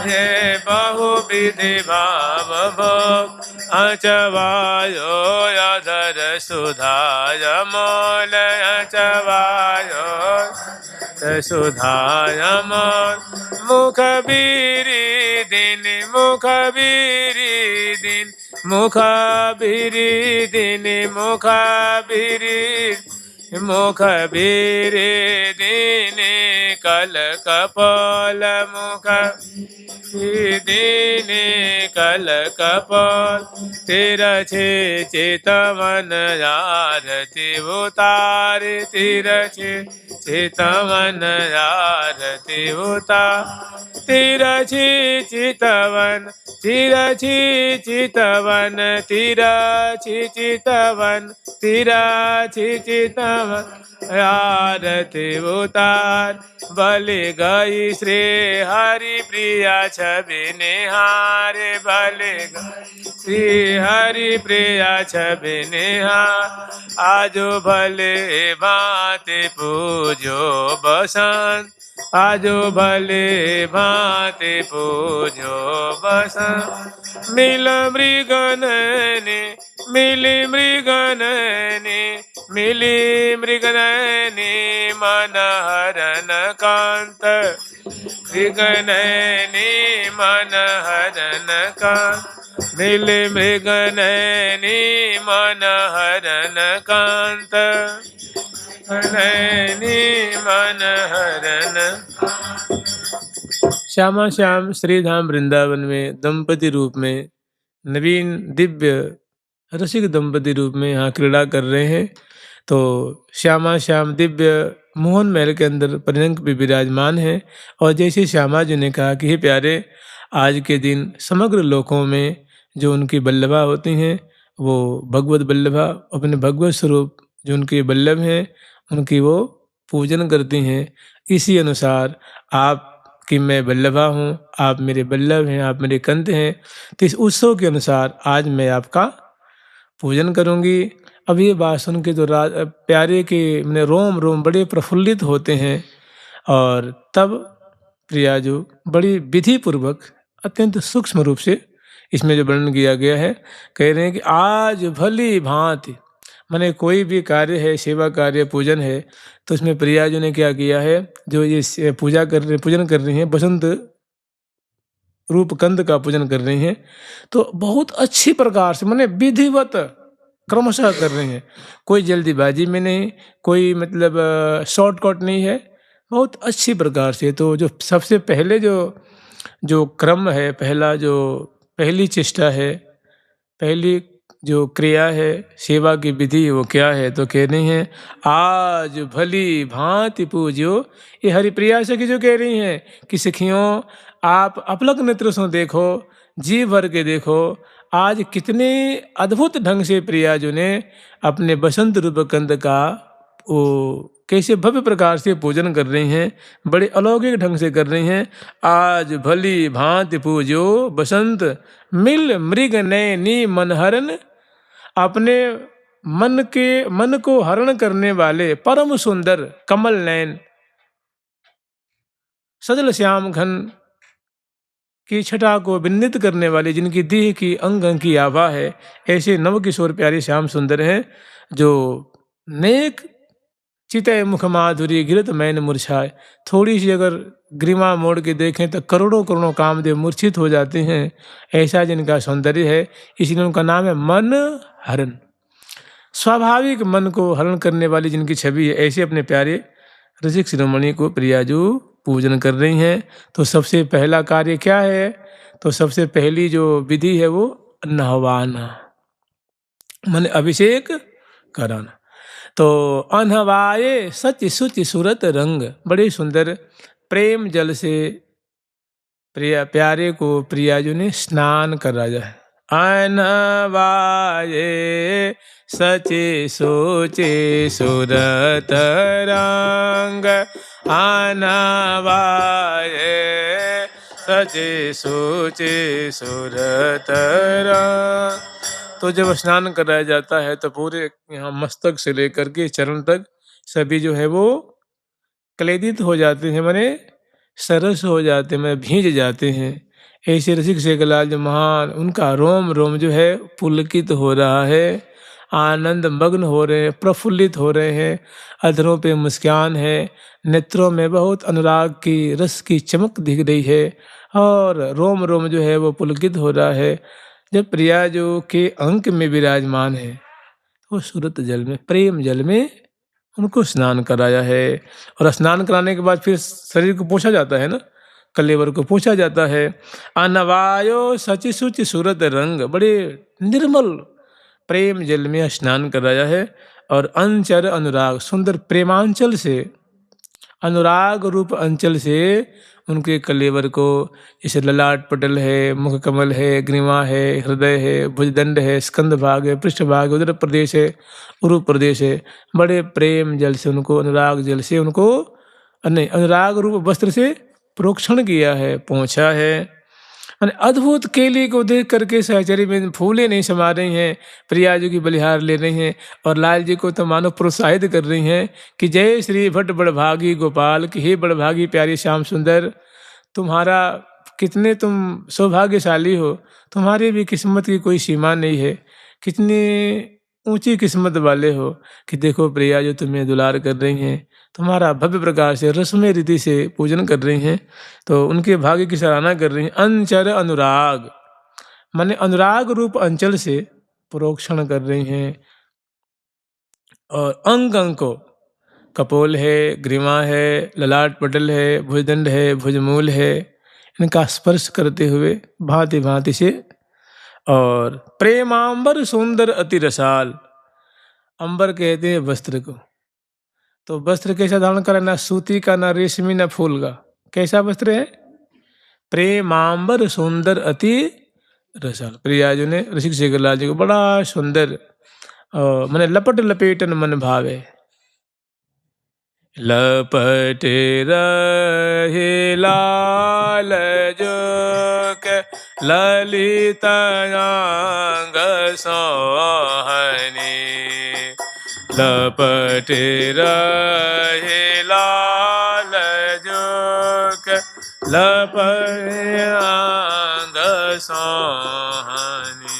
ये बहुविधि भाव भोग। अचवायो अधर सुधाय मोल, अचवायो सुधाय मोल। मुख बीरी दिन, मुख बीरी दिन, मुख बीरी दिन, मुख बीरी, मुख बीरी दिन कल कपाल। मुख दिन कल कपाल। तिरछे चितवन आरती उतारे, तिरछे चितवन आरती उतार। तिरछी चितवन, तिरछी चितवन, तिरछी चितवन, तिरछी चितवन। आरती उतार बलि गई श्री हरि प्रिया छवि निहारे, बलि गई श्री हरि प्रिया छवि निहार। आजो भले भांति पूजो बसंत, आजो भले भांति पूजो बसंत। मिल मृगनयनी, मिली मृगनयनी, मिली मृगनयनी मनहरन कांत, मृगनयनी मनहरन कांत। मिली मृगनयनी मनहरन कांत, नयनी मनहरन। श्यामा श्याम श्रीधाम वृंदावन में दंपति रूप में, नवीन दिव्य रसिक दंपति रूप में यहाँ क्रीड़ा कर रहे हैं। तो श्यामा श्याम दिव्य मोहन महल के अंदर परिणंक भी विराजमान है। और जैसे श्यामा जी ने कहा कि हे प्यारे, आज के दिन समग्र लोकों में जो उनकी बल्लभा होती हैं वो भगवत बल्लभा, अपने भगवत स्वरूप जो उनके बल्लभ हैं उनकी वो पूजन करती हैं। इसी अनुसार आप कि मैं बल्लभा हूँ, आप मेरे बल्लभ हैं, आप मेरे कंत हैं, तो इस उत्सव के अनुसार आज मैं आपका पूजन करूँगी। अब ये बात सुन के तो प्यारे के मैंने रोम रोम बड़े प्रफुल्लित होते हैं। और तब प्रियाजू बड़ी विधि पूर्वक अत्यंत सूक्ष्म रूप से इसमें जो वर्णन किया गया है, कह रहे हैं कि आज भली भांति, माने कोई भी कार्य है, सेवा कार्य, पूजन है, तो इसमें प्रियाजू ने क्या किया है, जो ये पूजन कर रही हैं, बसंत रूप कंद का पूजन कर रही हैं, तो बहुत अच्छी प्रकार से माने विधिवत क्रमशः कर रही हैं। कोई जल्दीबाजी में नहीं, कोई मतलब शॉर्टकट नहीं है, बहुत अच्छी प्रकार से। तो जो सबसे पहले जो क्रम है, पहली चेष्टा है, पहली जो क्रिया है, सेवा की विधि, वो क्या है, तो कह रही हैं आज भली भांति पूज्यो। ये हरिप्रिया सखी जो कह रही हैं कि सखियों आप अपलक नेत्र से देखो, जी भर के देखो, आज कितने अद्भुत ढंग से प्रियाजू ने अपने बसंत रूप कंद का वो कैसे भव्य प्रकार से पूजन कर रही हैं, बड़े अलौकिक ढंग से कर रही हैं। आज भली भांति पूजो बसंत, मिल मृग नयनी मनहरन, अपने मन को हरण करने वाले परम सुंदर कमल नयन, सजल श्याम घन की छटा को विन्नित करने वाले, जिनकी देह की अंग अंग की आभा है, ऐसे नव किशोर प्यारे श्याम सुंदर हैं, जो नेक चितय मुख माधुरी गिरत मैन मूर्छाए। थोड़ी सी अगर ग्रीमा मोड़ के देखें तो करोड़ों करोड़ों कामदेव मूर्छित हो जाते हैं, ऐसा जिनका सौंदर्य है, इसलिए उनका नाम है मन हरण। स्वाभाविक मन को हरण करने वाली जिनकी छवि है, ऐसे अपने प्यारे रसिक शिरोमणि को प्रियाजू पूजन कर रही हैं। तो सबसे पहला कार्य क्या है, तो सबसे पहली जो विधि है वो नहवाना, मन अभिषेक कराना। तो अनहवाए सच सुच सूरत रंग, बड़े सुंदर प्रेम जल से प्यारे को प्रियाजू ने स्नान कराया है। अनहवाए सचे सोचे सूरत रंग, अनहवाए सचे सोचे सूरत रंग। तो जब स्नान कराया जाता है तो पूरे यहाँ मस्तक से लेकर के चरण तक सभी जो है वो क्लेदित हो जाते हैं, माने सरस हो जाते हैं, माने भींज जाते हैं। ऐसे रसिक शेखलाल जो महान, उनका रोम रोम जो है पुलकित हो रहा है, आनंद मग्न हो रहे हैं, प्रफुल्लित हो रहे हैं, अधरों पे मुस्कान है, नेत्रों में बहुत अनुराग की रस की चमक दिख रही है, और रोम रोम जो है वो पुलकित हो रहा है। जब प्रियाजू के अंक में विराजमान है, वो सूरत जल में, प्रेम जल में उनको स्नान कराया है। और स्नान कराने के बाद फिर शरीर को पोंछा जाता है ना, कलेवर को पोंछा जाता है। अनवायो सचि सुचि सूरत रंग, बड़े निर्मल प्रेम जल में स्नान कराया है। और अंचर अनुराग, सुंदर प्रेमांचल से, अनुराग रूप अंचल से उनके कलेवर को, जैसे ललाट पटल है, मुख कमल है, ग्रीवा है, हृदय है, भुजदंड है, स्कंद भाग है, पृष्ठ भाग है, उदर प्रदेश है, उरु प्रदेश है, बड़े प्रेम जल से उनको, अनुराग जल से उनको, नहीं, अनुराग रूप वस्त्र से प्रोक्षण किया है, पहुँचा है। अद्भुत केले को देख करके सहचरी में फूले नहीं समा रही हैं, प्रिया जी की बलिहार ले रही हैं और लाल जी को तो मानो प्रोत्साहित कर रही हैं कि जय श्री भट्ट बड़भागी गोपाल की, हे बड़भागी प्यारी श्याम सुंदर, तुम्हारा कितने तुम सौभाग्यशाली हो, तुम्हारी भी किस्मत की कोई सीमा नहीं है, कितनी ऊंची किस्मत वाले हो कि देखो प्रिया जो तुम्हें दुलार कर रही हैं, तुम्हारा भव्य प्रकार से रस्म रीति से पूजन कर रही हैं, तो उनके भाग्य की सराहना कर रही हैं। अंचर अनुराग माने अनुराग रूप अंचल से प्रोक्षण कर रही हैं। और अंग अंग को कपोल है, ग्रीवा है, ललाट पटल है, भुजदंड है, भुजमूल है, इनका स्पर्श करते हुए भांति भांति से। और प्रेमांबर सुंदर अति रसाल, अंबर कहते हैं वस्त्र को, तो वस्त्र कैसा धारण करा, ना सूती का, ना रेशमी, ना फूल का, कैसा वस्त्र है, प्रेमांबर सुंदर अति रसाल। प्रियाजू ने ऋषिक शेखरलाल जी को बड़ा सुंदर मैंने लपट लपेटन मन भावे, लपट रहे लाल जो के ललित अंग सोहनी, लपट रहे लाल जो के लपट अंग सोहनी,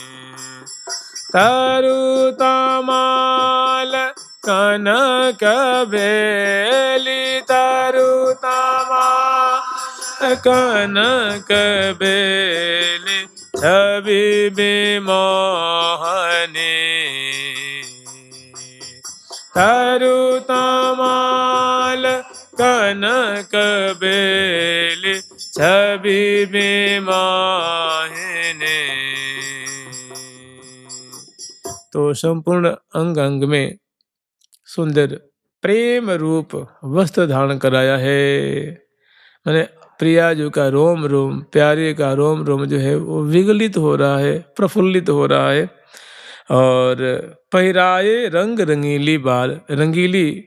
तरु तमाल कनक बेली, तरु तमाल कनक बेली, छवि विमोहनी, तरु तमाल कनक बेली, छवि विमोहनी। तो संपूर्ण अंग अंग में सुंदर प्रेम रूप वस्त्र धारण कराया है। मैंने प्रिया जो का रोम रोम, प्यारे का रोम रोम जो है वो विगलित हो रहा है, प्रफुल्लित हो रहा है। और पहिराए रंग रंगीली बाल, रंगीली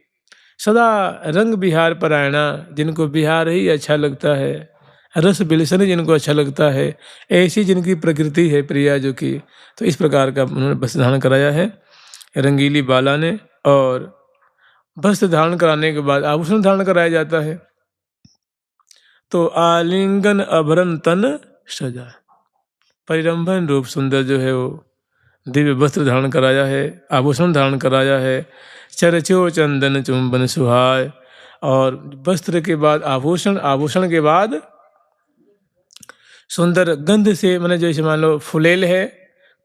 सदा रंग बिहार परायणा, जिनको बिहार ही अच्छा लगता है, रस बिलसन जिनको अच्छा लगता है, ऐसी जिनकी प्रकृति है प्रिया जो की, तो इस प्रकार का उन्होंने वस्त्र धारण कराया है रंगीली बाला ने। और वस्त्र धारण कराने के बाद आभूषण धारण कराया जाता है, तो आलिंगन अभरण तन सजा, परिरंभन रूप सुंदर जो है वो दिव्य वस्त्र धारण कराया है, आभूषण धारण कराया है, चरचो चंदन चुंबन सुहाय। और वस्त्र के बाद आभूषण, आभूषण के बाद सुंदर गंध से, मैंने जैसे मान लो फुलेल है,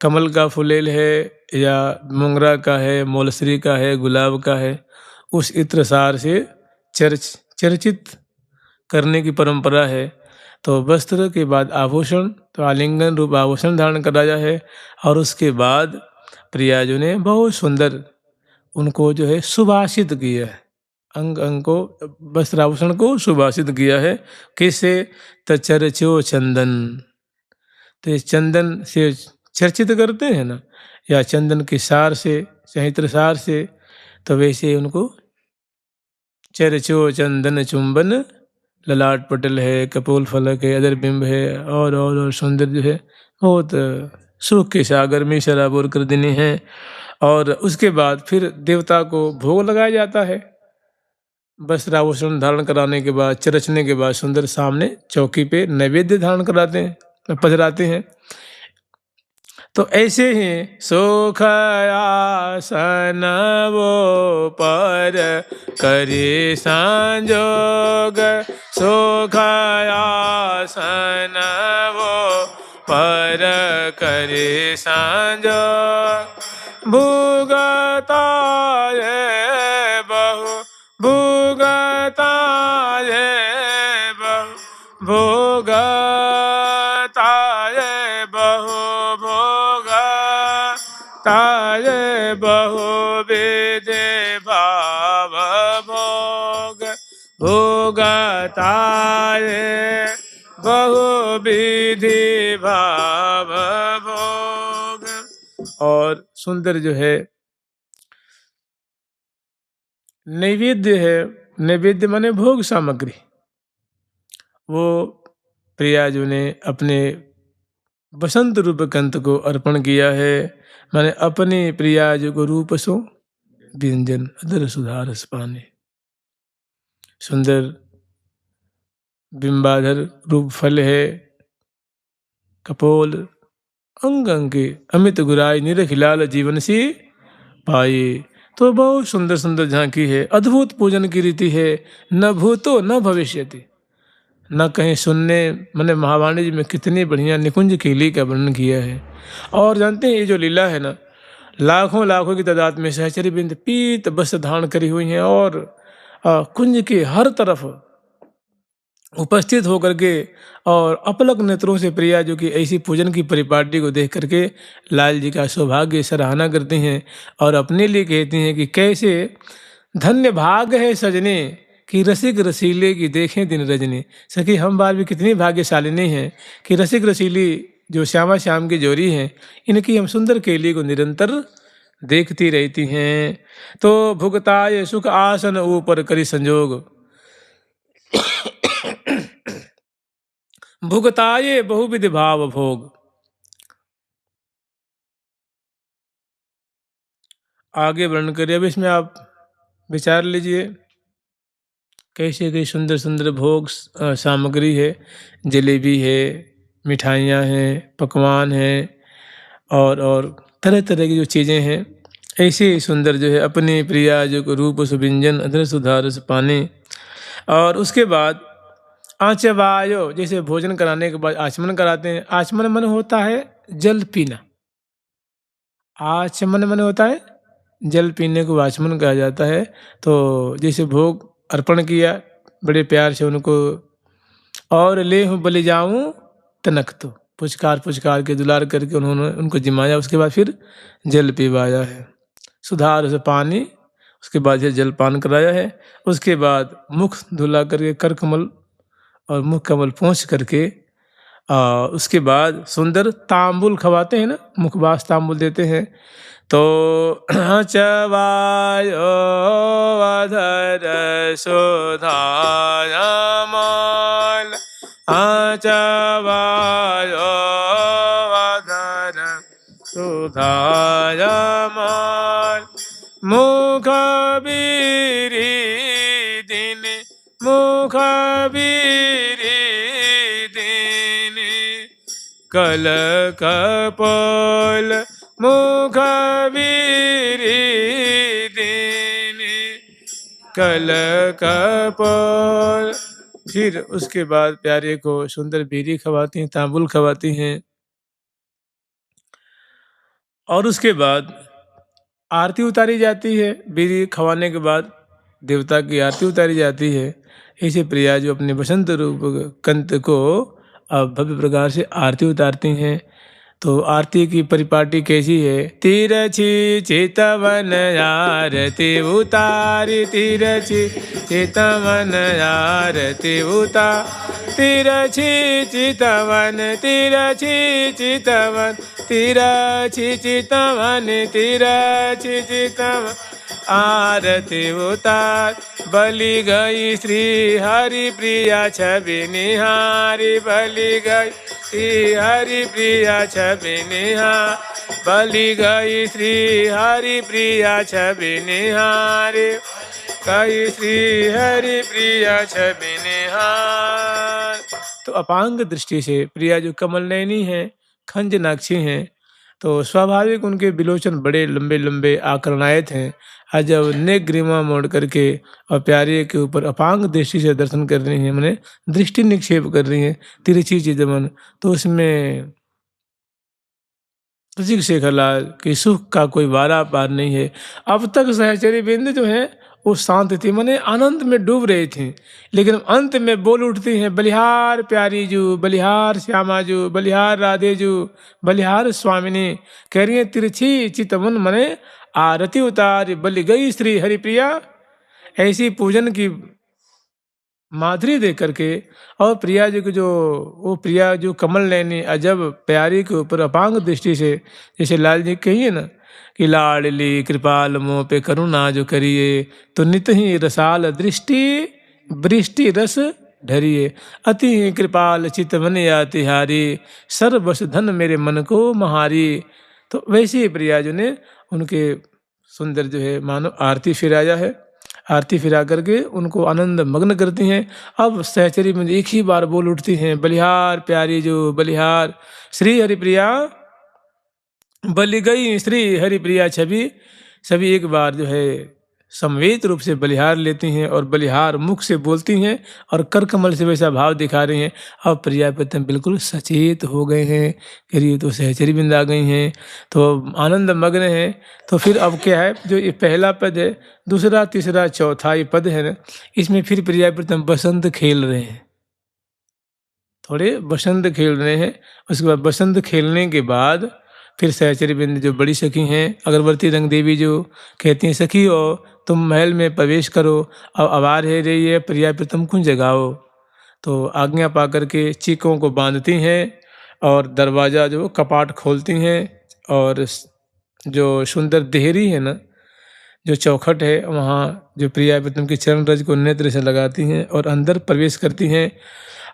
कमल का फुलेल है, या मोंगरा का है, मोलसरी का है, गुलाब का है, उस इत्र सार से चर्चित करने की परंपरा है। तो वस्त्र के बाद आभूषण, तो आलिंगन रूप आभूषण धारण कराया है। और उसके बाद प्रियाजू ने बहुत सुंदर उनको जो है सुभाषित किया है, अंग अंग को, वस्त्र आभूषण को सुभाषित किया है। किससे, तचरचो चंदन, तो ये चंदन से चर्चित करते हैं ना, या चंदन के सार से, चहित्र सार से, तो वैसे उनको चरचो चंदन चुंबन, ललाट पटल है, कपोल फलक है, अदर बिंब है, और सुंदर जो है बहुत सुख के सागर में शराबोर कर देने हैं। और उसके बाद फिर देवता को भोग लगाया जाता है। वस्त्र आभूषण धारण कराने के बाद, चरचने के बाद सुंदर सामने चौकी पे नैवेद्य धारण कराते हैं, पधराते हैं। तो ऐसे ही सुख आसन वो पर करे संजोग, सुख आसन वो पर करे संजोग, भुगताय बहु भुगताय बहु भुगताय बहु भुगताय बहु विधि भाव भोग, भोगताय बहु विधि भाव भोग। और सुंदर जो है नैवेद्य है, नैवेद्य माने भोग सामग्री, वो प्रियाजू ने अपने बसंत रूप कंत को अर्पण किया है। माने अपने प्रियाजू को रूप सो व्यंजन अदर सुधारस पाने। सुंदर बिंबाधर रूप फल है, कपोल अंग अंगे अमित गुराई निरख लाल जीवन सी पाए। तो बहुत सुंदर सुंदर झांकी है, अद्भुत पूजन की रीति है, न भूतो न भविष्यति, न कहीं सुनने। मैंने महावाणी जी में कितनी बढ़िया निकुंज कीली का वर्णन किया है। और जानते हैं ये जो लीला है ना, लाखों लाखों की तादाद में सहचरी बिंद पीत बस धारण करी हुई हैं और कुंज के हर तरफ उपस्थित होकर के और अपलक नेत्रों से प्रिया जो कि ऐसी पूजन की परिपाटी को देख करके लाल जी का सौभाग्य सराहना करती हैं और अपने लिए कहती हैं कि कैसे धन्य भाग है सजने कि रसिक रसीले की देखें दिन रजनी। सखी हम बार भी कितनी भाग्यशालिनी हैं कि रसिक रसीली जो श्यामा श्याम की जोड़ी हैं, इनकी हम सुंदर केली को निरंतर देखती रहती हैं। तो भुगताय सुख आसन ऊपर करी संजोग, भुगताये बहुविधि भाव भोग। आगे वर्णन करिए, अब इसमें आप विचार लीजिए कैसे कई सुंदर सुंदर भोग सामग्री है, जलेबी है, मिठाइयाँ हैं, पकवान हैं और तरह तरह की जो चीज़ें हैं, ऐसे ही सुंदर जो है अपने प्रिया जो को रूप सुव्यंजन अदर सुधारस पाने। और उसके बाद आचवायो, जैसे भोजन कराने के बाद आचमन कराते हैं। आचमन मन होता है जल पीना, आचमन मन होता है जल पीने को आचमन कहा जाता है। तो जैसे भोग अर्पण किया बड़े प्यार से उनको, और ले हूँ बलि जाऊँ तनक, तो पुचकार पुचकार के दुलार करके उन्होंने उनको जिमाया। उसके बाद फिर जल पीवाया है, सुधार से पानी, उसके बाद ये जलपान कराया है। उसके बाद मुख धुला करके कर कमल और मुख कमल पोंछ करके उसके बाद सुंदर तांबुल खवाते हैं ना, मुखबास तांबुल देते हैं। तो चवायो अधर सुधायमाल, चवायो अधर सुधायमाल, मुख बीरी दिन, मुख बीरी दिन, कल कपोल मुख बीरी दिन, कल कपोल। फिर उसके बाद प्यारे को सुंदर बीरी खवाती हैं, तांबुल खवाती हैं। और उसके बाद आरती उतारी जाती है। बीरी खवाने के बाद देवता की आरती उतारी जाती है। ऐसे प्रिया जो अपने बसंत रूप कंत को भव्य प्रकार से आरती उतारती हैं। तो आरती की परिपाटी कैसी है? तिरछी चितवन आरती उतारी, तिरछी चितवन आरती उतार, तिरछी चितवन, तिरछी चितवन, तिरछी चितवन, तिरछी चितवन आरती उतार। बलि गई श्री हरि प्रिया छवि निहारी, बलि गई श्री हरि प्रिया छवि निहार, बलि गई श्री हरि प्रिया छवि निहारी, गई श्री हरि प्रिया छवि निहार। तो अपांग दृष्टि से प्रिया जो कमल नयनी है, खंजनाक्षी हैं, तो स्वाभाविक उनके विलोचन बड़े लंबे लंबे आकर्णायत हैं। आज जब नेक ग्रीवा मोड़ करके और प्यारे के ऊपर अपांग दृष्टि से दर्शन कर रही हैं, मैंने दृष्टि निक्षेप कर रही हैं तिरछी चितवन, तो उसमें रसिक शेखरलाल के सुख का कोई वारा पार नहीं है। अब तक सहचरी बिंद जो है वो शांत थी, माने आनंद में डूब रही थी, लेकिन अंत में बोल उठती हैं, बलिहार प्यारी जू, बलिहार श्यामा जू, बलिहार राधे जू, बलिहार स्वामिनी। कह रही है तिरछी चितवन मने आरती उतार, बलि गई श्री हरिप्रिया। ऐसी पूजन की माधुरी देख करके, और प्रिया जी को जो वो प्रिया जो कमल नैनी अजब प्यारी के ऊपर अपांग दृष्टि से, जैसे लाल जी कहिए ना कि लाडली कृपाल मोह पे करुणा जो करिए, तो नित ही रसाल दृष्टि वृष्टि रस ढरिए, अति ही कृपाल चित मन या तिहारी, सर्वस धन मेरे मन को महारी। तो वैसे ही प्रिया जी ने उनके सुंदर जो है मानो आरती फिराया है, आरती फिरा करके उनको आनंद मग्न करती हैं। अब सहचरी में एक ही बार बोल उठती हैं, बलिहार प्यारी जो बलिहार, श्री हरिप्रिया बलि गई श्री हरिप्रिया छवि। सभी एक बार जो है समवेत रूप से बलिहार लेती हैं और बलिहार मुख से बोलती हैं और कर कमल से वैसा भाव दिखा रही हैं। अब प्रिया प्रीतम बिल्कुल सचेत हो गए हैं कि ये तो सहचरी बिंद आ गई हैं, तो आनंद मग्न हैं। तो फिर अब क्या है, जो ये पहला पद है, दूसरा तीसरा चौथा ये पद है ना, इसमें फिर प्रिया प्रीतम बसंत खेल रहे हैं, थोड़े बसंत खेल रहे हैं। उसके बाद बसंत खेलने के बाद फिर सहचरी बिंद जो बड़ी सखी हैं अगरवर्ती रंग देवी जो कहती हैं, सखी हो तुम महल में प्रवेश करो, अब आवार है रही है प्रिया प्रीतम को जगाओ। तो आज्ञा पा करके चीकों को बांधती हैं और दरवाज़ा जो कपाट खोलती हैं, और जो सुंदर देहरी है ना, जो चौखट है वहाँ जो प्रिया प्रीतम की चरण रज को नेत्र से लगाती हैं और अंदर प्रवेश करती हैं।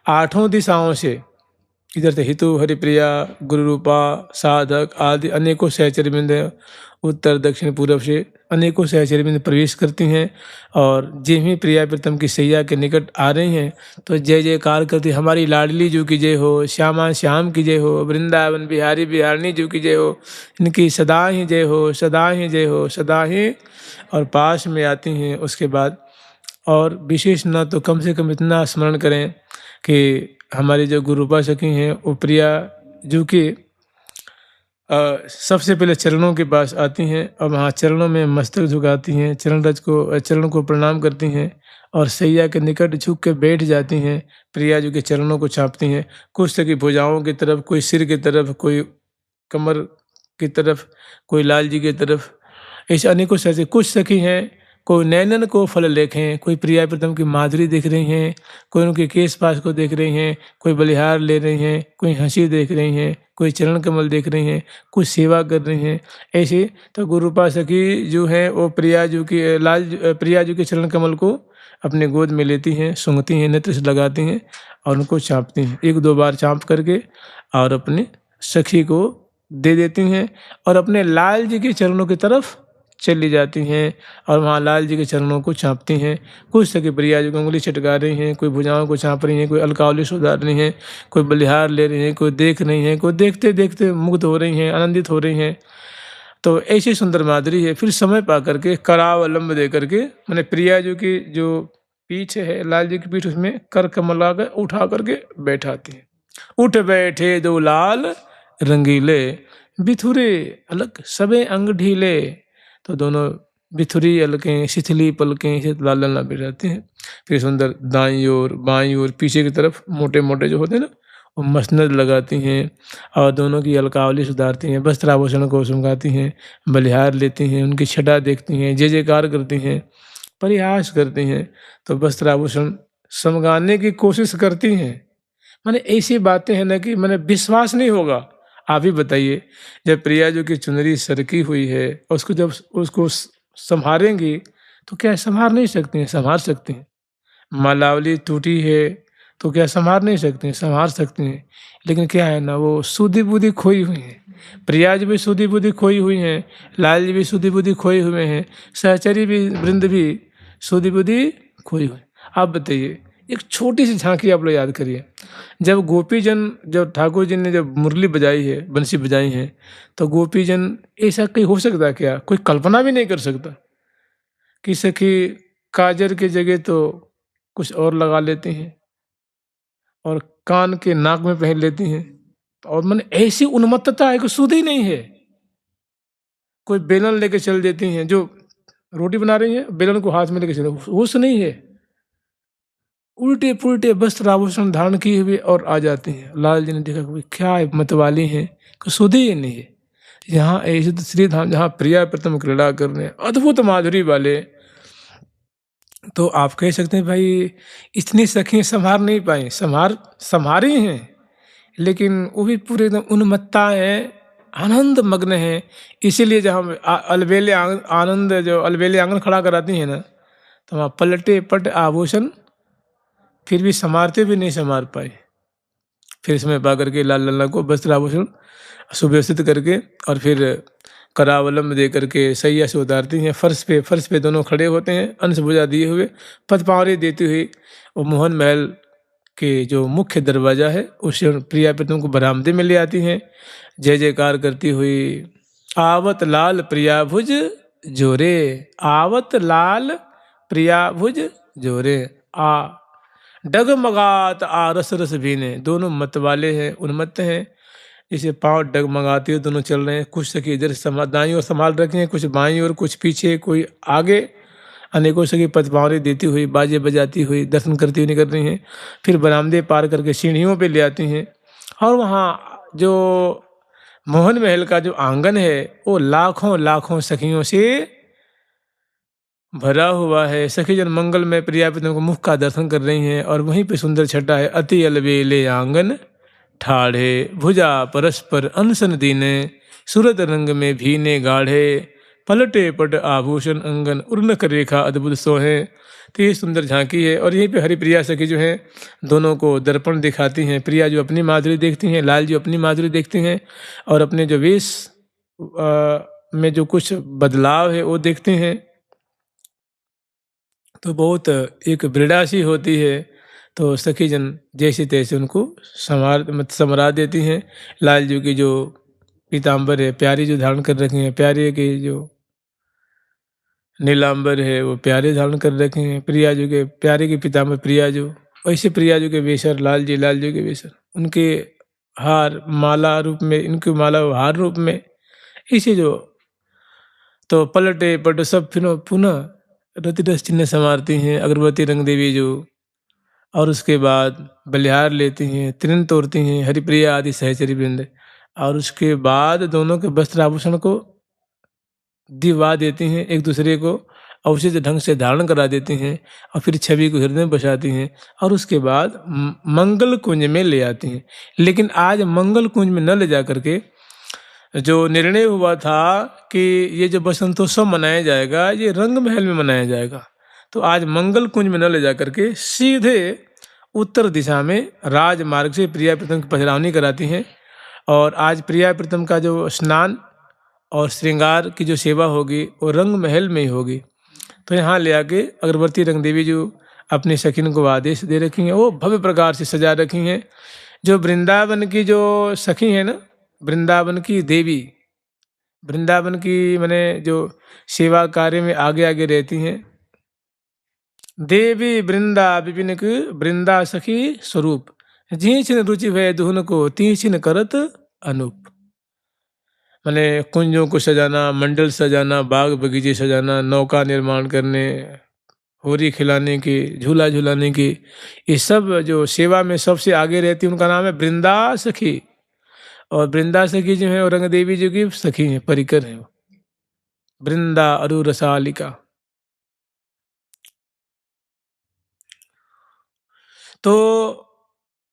आठों दिशाओं से, इधर से हितु हरिप्रिया गुरु रूपा साधक आदि अनेकों सहचरबिंद, उत्तर दक्षिण पूर्व से अनेकों सहचरबिंद प्रवेश करती हैं। और जिन ही प्रिया प्रीतम की सैया के निकट आ रही हैं तो जय जयकार करती, हमारी लाडली जू की जय हो, श्यामा श्याम की जय हो, वृंदावन बिहारी बिहारनी जू की जय हो, इनकी सदा ही जय हो, सदा ही जय हो, सदा ही। और पास में आती हैं उसके बाद, और विशेष न तो कम से कम इतना स्मरण करें कि हमारी जो गुरुपा सखी हैं वो प्रिया जो कि सबसे पहले चरणों के पास आती हैं और वहाँ चरणों में मस्तक झुकाती हैं, चरण को प्रणाम करती हैं और सैया के निकट झुक के बैठ जाती हैं। प्रिया जी के चरणों को छापती हैं, कुछ सखी भुजाओं की तरफ, कोई सिर की तरफ, कोई कमर की तरफ, कोई लाल जी की तरफ, ऐसे अनेकों सखी। कुछ सखी हैं कोई नैनन को फल लेखें, कोई प्रिया प्रीतम की माधुरी देख रही हैं, कोई उनके केस पास को देख रही हैं, कोई बलिहार ले रही हैं, कोई हंसी देख रही हैं, कोई चरण कमल देख रही हैं, कुछ सेवा कर रही हैं। ऐसे तो गुरुपा सखी जो हैं वो प्रिया जी के चरण कमल को अपने गोद में लेती हैं, सूंघती हैं, नेत्र से लगाती हैं और उनको चाँपती हैं। एक दो बार चाँप करके और अपने सखी को दे देती हैं और अपने लाल जी के चरणों की तरफ चली जाती हैं और वहाँ लाल जी के चरणों को चाँपती हैं। कुछ सखी प्रिया जी को उंगली चटका रही हैं, कोई भुजाओं को चाँप रही हैं, कोई अलकावली सुधार रही हैं, कोई बलिहार ले रही हैं, कोई देख रही हैं, कोई देखते देखते मुग्ध हो रही हैं, आनंदित हो रही हैं। तो ऐसी सुंदर माधुरी है। फिर समय पा करके करावलंब दे करके, मैंने प्रिया जी की जो पीठ है, लाल जी की पीठ, उसमें कर कमला कर उठा करके बैठाती हैं। उठ बैठे दो लाल रंगीले, बिथुरे अलग सबे अंग ढीले। तो दोनों बिथुरी अलकें, शिथिली पलकें से लाल लाल बैठाते हैं। फिर सुंदर दाईं ओर बाईं ओर पीछे की तरफ मोटे मोटे जो होते हैं ना, वो मसनद लगाती हैं और दोनों की अलकावली सुधारती हैं, वस्त्राभूषण को सुमगाती हैं, बलिहार लेती हैं, उनकी छटा देखती हैं, जय जयकार करती हैं, परिहास करती हैं। तो वस्त्राभूषण समगाने की कोशिश करती हैं। माने ऐसी बातें हैं ना कि मैंने विश्वास नहीं होगा। आप ही बताइए, जब प्रिया जी की चुनरी सरकी हुई है, उसको जब उसको संभालेंगी तो क्या संभाल नहीं सकती हैं? संभाल सकती हैं। मालावली टूटी है तो क्या संभाल नहीं सकती हैं? संभाल सकती हैं। लेकिन क्या है ना, वो सुधि बुद्धि खोई हुई है। प्रिया जी भी सुधि बुद्धि खोई हुई हैं, लाल जी भी सुधि बुद्धि खोई हुए हैं, सहचरी भी वृंद भी सुधि बुद्धि खोई हुई। आप बताइए, एक छोटी सी झांकी आप लोग याद करिए। जब गोपीजन, जब ठाकुर जी ने जब मुरली बजाई है, बंसी बजाई है, तो गोपीजन ऐसा कहीं हो सकता है क्या? कोई कल्पना भी नहीं कर सकता कि सखी काजर की जगह तो कुछ और लगा लेती हैं और कान के नाक में पहन लेती हैं, और मन ऐसी उन्मत्तता है कि सुध ही नहीं है। कोई बेलन लेके चल देती हैं, जो रोटी बना रही हैं बेलन को हाथ में लेके चल, होश नहीं है। उल्टे पुल्टे वस्त्र आभूषण धारण किए हुए और आ जाती हैं। लाल जी ने देखा कि क्या मतवाली हैं, कि सुधे ही नहीं है। यहाँ ऐसे तो श्री धाम जहाँ प्रिया प्रथम क्रीड़ा करने, अद्भुत माधुरी वाले तो आप कह सकते हैं भाई इतनी सखियाँ संभार नहीं पाई, संभारी हैं, लेकिन वो भी पूरे एकदम उन्मत्ता है, आनंद मग्न है। इसीलिए जब हम आनंद जो अलबेले आंगन खड़ा कराती हैं ना, तो वहाँ पलटे पट आभूषण फिर भी संवारते भी नहीं संवार पाए। फिर इसमें पा करके लाल लल्ला को वस्त्र आभूषण सुव्यवस्थित करके और फिर करावलंब दे करके सैया से उतारती हैं। फर्श पे दोनों खड़े होते हैं, अंश भुजा दिए हुए, पदपावरी देती हुई वो मोहन महल के जो मुख्य दरवाजा है उससे प्रिया प्रीतम को बरामदे में ले आती हैं, जय जयकार करती हुई। आवत लाल प्रिया भुज जोरे, आवत लाल प्रिया भुज जोरे, आ डगमगात आ रस रस भीने। दोनों मत वाले हैं, उन्मत्त हैं, जैसे पाँव डगमगाते हुए दोनों चल रहे हैं। कुछ सखी इधर दाईं ओर संभाल रखे हैं, कुछ बाईं ओर, कुछ पीछे, कोई आगे। अनेकों सखी पदपावरी देती हुई, बाजे बजाती हुई दर्शन करती हुई निकल रही हैं। फिर बरामदे पार करके सीढ़ियों पे ले आती हैं, और वहाँ जो मोहन महल का जो आंगन है वो लाखों लाखों सखियों से भरा हुआ है। सखी जन मंगल में प्रिया प्रीतम को मुख का दर्शन कर रही हैं, और वहीं पे सुंदर छटा है, अति अलबेले आंगन ठाढ़े, भुजा परस्पर अनसन दीने, सूरत रंग में भीने गाढ़े, पलटे पट आभूषण अंगन, उर्नक रेखा अद्भुत सोहे। तो ये सुंदर झांकी है। और यहीं पे हरिप्रिया सखी जो है दोनों को दर्पण दिखाती हैं। प्रिया जो अपनी माधुरी देखती हैं, लाल जी अपनी माधुरी देखती हैं, और अपने जो वेश में जो कुछ बदलाव है वो देखते हैं। तो बहुत एक वृड़ा सी होती है। तो सखी जन जैसे तैसे उनको समरा देती हैं। लाल जी की जो पीताम्बर है प्यारी जो धारण कर रखे हैं, प्यारे के जो नीलांबर है वो प्यारे धारण कर रखे हैं। प्रिया जी के प्यारे के पीताम्बर प्रिया जो, वैसे प्रिया जी के बेसर लाल जी के बेसर, उनके हार माला रूप में, इनकी माला हार रूप में, इसे जो तो पलटे पट सब फिर पुनः रति रस चिन्ह संवारती हैं। अगरबत्ती रंग देवी जो, और उसके बाद बलिहार लेती हैं, तृण तोड़ती हैं, हरिप्रिया आदि सहचरी वृंद, और उसके बाद दोनों के वस्त्र आभूषण को दिवा देती हैं एक दूसरे को, और उसी ढंग से धारण करा देती हैं, और फिर छवि को हृदय में बसाती हैं, और उसके बाद मंगल कुंज में ले आती हैं। लेकिन आज मंगल कुंज में न ले जा करके जो निर्णय हुआ था कि ये जो बसंतोत्सव मनाया जाएगा ये रंग महल में मनाया जाएगा, तो आज मंगल कुंज में न ले जा करके सीधे उत्तर दिशा में राजमार्ग से प्रिया प्रीतम की पधरावनी कराती हैं। और आज प्रिया प्रीतम का जो स्नान और श्रृंगार की जो सेवा होगी वो रंग महल में ही होगी। तो यहाँ ले आके अगरबत्ती रंग देवी जो अपनी सखिन को आदेश दे रखी हैं, वो भव्य प्रकार से सजा रखी हैं। जो वृंदावन की जो सखी है ना, वृंदावन की देवी, वृंदावन की माने जो सेवा कार्य में आगे आगे रहती हैं, देवी वृंदा विपिन की वृंदा सखी स्वरूप, जी छिन रुचि भय दुहन को ती छिन करत अनूप। माने कुंजों को सजाना, मंडल सजाना, बाग बगीचे सजाना, नौका निर्माण करने, होरी खिलाने की, झूला झूलाने की, ये सब जो सेवा में सबसे आगे रहती है उनका नाम है वृंदा सखी। और वृंदा सखी जो है वो रंग देवी जी की सखी है, परिकर है। वृंदा अरु रसालिका। तो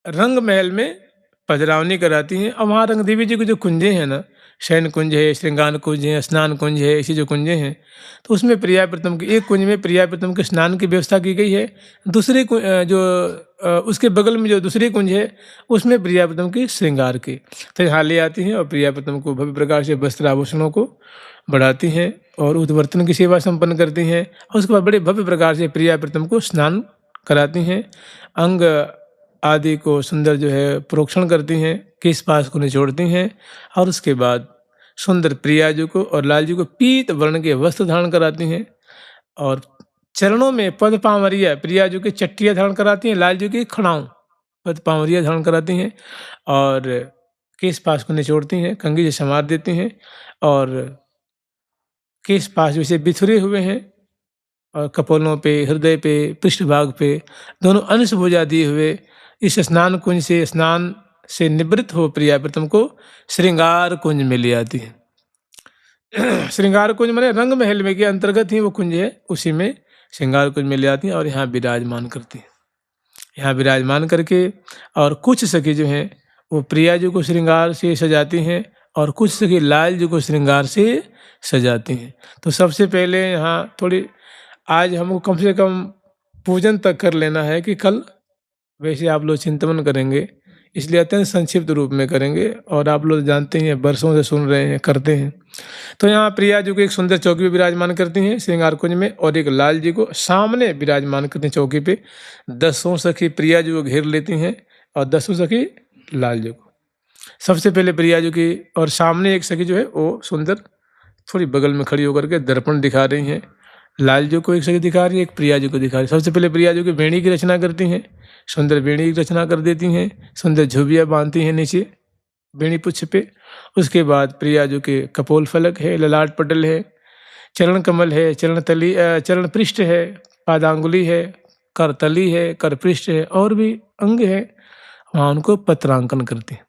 रंग महल में पधरावनी कराती हैं, और वहाँ रंग देवी जी के जो कुंजे हैं ना, शयन कुंज है, श्रृंगार कुंज है, स्नान कुंज है, ऐसी जो कुंजे हैं, तो उसमें प्रिया प्रीतम की एक कुंज में प्रिया प्रीतम के स्नान की व्यवस्था की गई है। दूसरे जो उसके बगल में जो दूसरी कुंज है उसमें प्रिया प्रीतम की श्रृंगार की। तो यहाँ ले आती हैं और प्रिया प्रीतम को भव्य प्रकार से वस्त्र आभूषणों को बढ़ाती हैं और उद्वर्तन की सेवा संपन्न करती हैं। और उसके बाद बड़े भव्य प्रकार से प्रिया प्रीतम को स्नान कराती हैं, अंग आदि को सुंदर जो है प्रोक्षण करती हैं, केश पास को निचोड़ती हैं, और उसके बाद सुंदर प्रिया जी को और लाल जी को पीत वर्ण के वस्त्र धारण कराती हैं, और चरणों में पद पावरिया प्रिया जी की चट्टियाँ धारण कराती हैं, लाल जी की खड़ाऊं पद पावरिया धारण कराती हैं, और केश पास को निचोड़ती हैं, कंघी से संवार देती हैं, और केश पास जैसे बिथुरे हुए हैं, और कपोलों पे, हृदय पे, पृष्ठभाग पे दोनों अंश भुजा दिए हुए इस स्नान कुंज से स्नान से निवृत्त हो प्रिया प्रीतम को श्रृंगार कुंज में ले आती है। श्रृंगार कुंज माने रंग महल में के अंतर्गत ही वो कुंज है, उसी में श्रृंगार कुंज में ले आती हैं और यहाँ विराजमान करती हैं। यहाँ विराजमान करके और कुछ सखी जो हैं वो प्रिया जी को श्रृंगार से सजाती हैं और कुछ सखी लाल जी को श्रृंगार से सजाती हैं। तो सबसे पहले यहाँ थोड़ी आज हमको कम से कम पूजन तक कर लेना है कि कल वैसे आप लोग चिंतन करेंगे, इसलिए अत्यंत संक्षिप्त रूप में करेंगे और आप लोग जानते हैं वर्षों से सुन रहे हैं करते हैं। तो यहाँ प्रिया जी को एक सुंदर चौकी पे विराजमान करती हैं श्रृंगार कुंज में और एक लाल जी को सामने विराजमान करती हैं चौकी पे। 10 सखी प्रिया जी को घेर लेती हैं और 10 सखी लाल जी को। सबसे पहले प्रिया जी की और सामने एक सखी जो है वो सुंदर थोड़ी बगल में खड़ी होकर के दर्पण दिखा रही हैं। लाल जी को एक सखी दिखा रही है, एक प्रिया जी को दिखा रही है। सबसे पहले प्रिया जी की वेणी की रचना करती हैं, सुंदर वेणी की रचना कर देती हैं, सुंदर झुबिया बांधती हैं नीचे वेणी पुच्छ पे। उसके बाद प्रिया जी के कपोल फलक है, ललाट पटल है, चरण कमल है, चरण पृष्ठ है, पादांगुली है, करतली है, कर पृष्ठ है और भी अंग है, वहाँ उनको पत्रांकन करती हैं।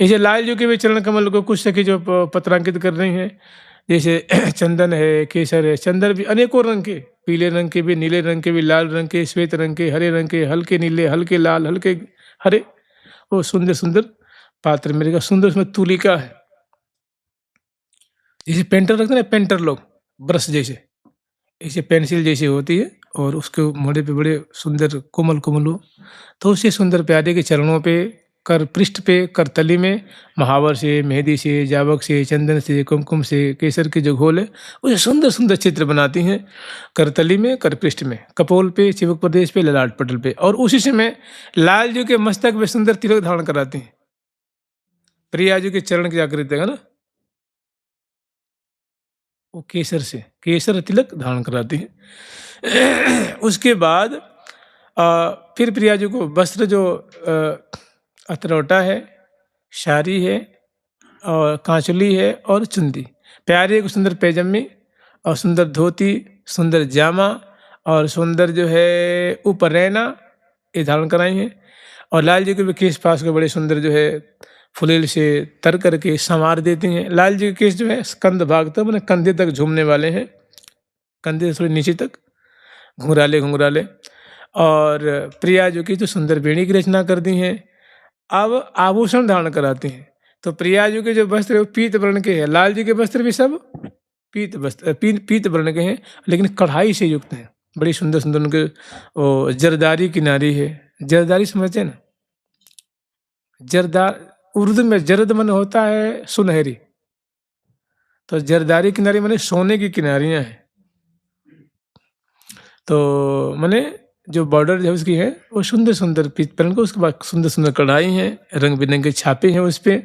ऐसे लाल जी के भी चरण कमल को कुछ सखी जो पत्रांकित कर रही हैं, जैसे चंदन है, केसर है। चंदन भी अनेकों रंग के, पीले रंग के भी, नीले रंग के भी, लाल रंग के, श्वेत रंग के, हरे रंग के, हल्के नीले, हल्के लाल, हल्के हरे, वो सुंदर सुंदर पात्र मेरे का सुंदर उसमें तुलिका है। जैसे पेंटर रखते हैं ना पेंटर लोग, ब्रश जैसे, ऐसे पेंसिल जैसी होती है और उसके मोड़े पे बड़े सुंदर कोमल कोमल हो, तो उससे सुंदर प्यारे के चरणों पे, कर पृष्ठ पे, करतली में महावर से, मेहंदी से, जावक से, चंदन से, कुमकुम से, केसर के जो घोल है उसे सुंदर सुंदर चित्र बनाती हैं। करतली में, कर पृष्ठ में, कपोल पे, चिबुक प्रदेश पे, ललाट पटल पे। और उसी समय लाल जी के मस्तक में सुंदर तिलक धारण कराती हैं। प्रिया जी के चरण की आकृति है ना, वो केसर से, केसर तिलक धारण कराती हैं। उसके बाद फिर प्रिया जी को वस्त्र जो अतरौटा है, शारी है और कांचुली है और चुंदी, प्यारे को सुंदर पैजमी और सुंदर धोती, सुंदर जामा और सुंदर जो है उपरैना ये धारण कराई हैं। और लाल जी के भी केश पास के बड़े सुंदर जो है फुलेल से तर करके संवार देती हैं। लाल जी के केश जो है स्कंद भाग तक मैंने कंधे तक झूमने वाले हैं, कंधे से थोड़ी नीचे तक घुंघराले घुंघराले। और प्रिया जी की तो सुंदर वेणी की रचना कर दी हैं। अब आभूषण धारण कराती हैं। तो प्रिया जी के जो वस्त्र है वो पीत वर्ण के हैं, लाल जी के वस्त्र भी सब पीत वर्ण के हैं, लेकिन कढ़ाई से युक्त हैं। बड़ी सुंदर सुंदर उनके वो जरदारी किनारी है। जरदारी समझते हैं ना, जरदार उर्दू में जरद मन होता है सुनहरी, तो जरदारी किनारी माने सोने की किनारियां हैं। तो माने जो बॉर्डर है उसकी है वो सुंदर सुंदर पीत पहन को, उसके बाद सुंदर सुंदर कढ़ाई हैं, रंग बिरंगे छापे हैं उस पर।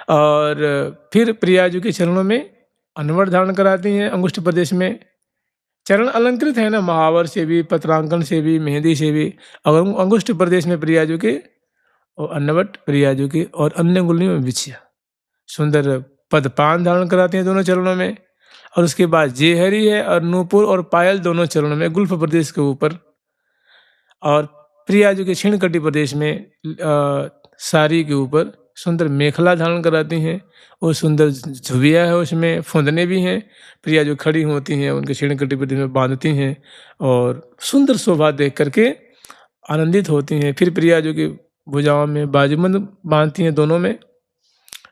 और फिर प्रिया जी के चरणों में अनवर धारण कराती हैं अंगुष्ठ प्रदेश में। चरण अलंकृत है ना, महावर से भी, पत्रांकन से भी, मेहंदी से भी। और अंगुष्ठ प्रदेश में प्रिया जी के और अन्नवट प्रिया जी की और अन्य अंगुलियों में बिछिया सुंदर पदपान धारण कराते हैं दोनों चरणों में। और उसके बाद जेहरी है और नूपुर और पायल दोनों चरणों में गुल्फ प्रदेश के ऊपर। और प्रिया जी के छीणकटी प्रदेश में साड़ी के ऊपर सुंदर मेखला धारण कराती हैं। वो सुंदर झुबिया है, उसमें फुंदने भी हैं। प्रिया जो खड़ी होती हैं उनके छीणकटी प्रदेश में बांधती हैं और सुंदर शोभा देख करके आनंदित होती हैं। फिर प्रिया जो की भुजाओं में बाजूबंद बांधती हैं दोनों में।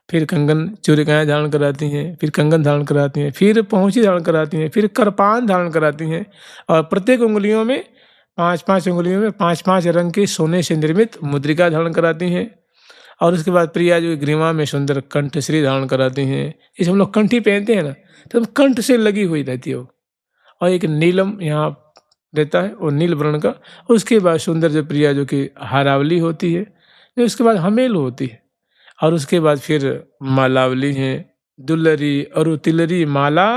फिर कंगन चूड़िकाएँ धारण कराती हैं, फिर कंगन धारण कराती हैं, फिर पहुँची धारण कराती हैं, फिर करपान धारण कराती हैं। और प्रत्येक उंगलियों में 5-5 उंगलियों में 5-5 रंग के सोने से निर्मित मुद्रिका धारण कराती हैं। और उसके बाद प्रिया जो ग्रीवा में सुंदर कंठश्री धारण कराती हैं। इसे हम लोग कंठी पहनते हैं ना, तो कंठ से लगी हुई रहती है वो। और एक नीलम यहाँ रहता है और नील वर्ण का। उसके बाद सुंदर जो प्रिया जो की हारावली होती है, उसके बाद हमेल होती है। और उसके बाद फिर मालावली हैं, दुलरी और तिलरी माला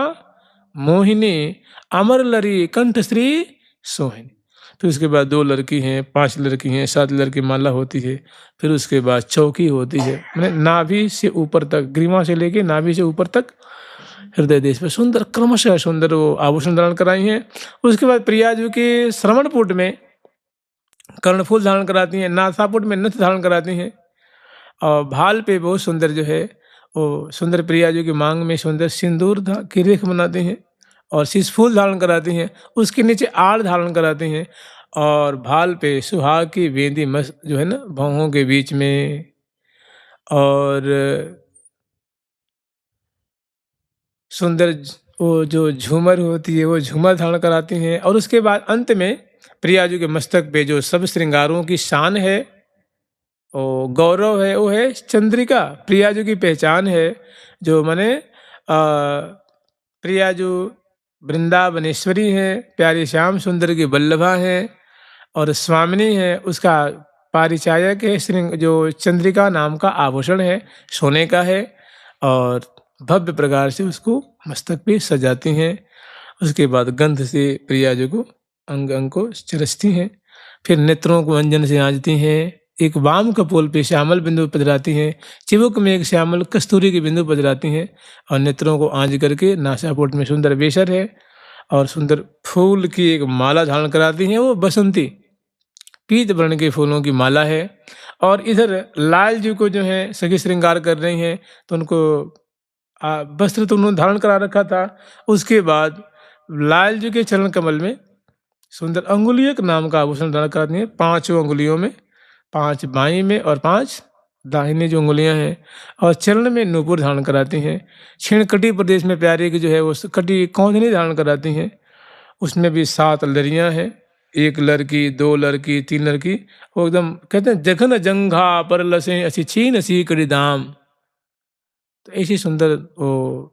मोहिनी अमर लरी कंठश्री सोहिनी। फिर उसके बाद 2 लड़की हैं, 5 लड़की हैं, 7 लड़की माला होती है। फिर उसके बाद चौकी होती है, मैंने नाभि से ऊपर तक, ग्रीवा से लेके नाभि से ऊपर तक हृदय देश में सुंदर क्रमशः सुंदर वो आभूषण धारण कराई हैं। उसके बाद प्रिया जी के श्रवणपुट में कर्णफूल धारण कराती हैं, नासापुट में नथ धारण कराती हैं। और भाल पे बहुत सुंदर जो है वो सुंदर प्रिया जी की मांग में सुंदर सिंदूर की रेख बनाते हैं। और शीश फूल धारण कराती हैं, उसके नीचे आड़ धारण कराती हैं और भाल पे सुहाग की बेंदी मस्त जो है ना भौहों के बीच में, और सुंदर वो जो झूमर होती है वो झूमर धारण कराती हैं। और उसके बाद अंत में प्रियाजू के मस्तक पे जो सब श्रृंगारों की शान है और गौरव है वो है चंद्रिका, प्रियाजू की पहचान है। जो माने प्रियाजू वृंदावनेश्वरी हैं, प्यारी श्याम सुंदर की वल्लभा हैं और स्वामिनी है, उसका पारिचायक है। श्रृंग जो चंद्रिका नाम का आभूषण है, सोने का है और भव्य प्रकार से उसको मस्तक पे सजाती हैं। उसके बाद गंध से प्रियाजू को अंग अंग को चरसती हैं, फिर नेत्रों को अंजन से आंजती हैं। एक वाम कपोल पे श्यामल बिंदु पधराती हैं, चिबुक में एक श्यामल कस्तूरी की बिंदु पधराती हैं और नेत्रों को आंज करके नासापुट में सुंदर बेसर है और सुंदर फूल की एक माला धारण कराती हैं। वो बसंती पीत वर्ण के फूलों की माला है। और इधर लाल जी को जो है सखी श्रृंगार कर रही हैं, तो उनको वस्त्र तो उन्होंने धारण करा रखा था। उसके बाद लाल जी के चरण कमल में सुंदर अंगुलियक नाम का आभूषण धारण कराती हैं, 5 अंगुलियों में, 5 बाईं में और 5 दाहिनी जो उंगलियां हैं, और चरण में नूपुर धारण कराती हैं। क्षीण कटी प्रदेश में प्यारे की जो है वो कटी कौंधनी धारण कराती हैं, उसमें भी 7 लड़ियां हैं, 1 लड़की 2 लड़की 3 लड़की। वो एकदम कहते हैं जघन जंघा पर लसें असी छीन सी कड़ी दाम, तो ऐसी सुंदर वो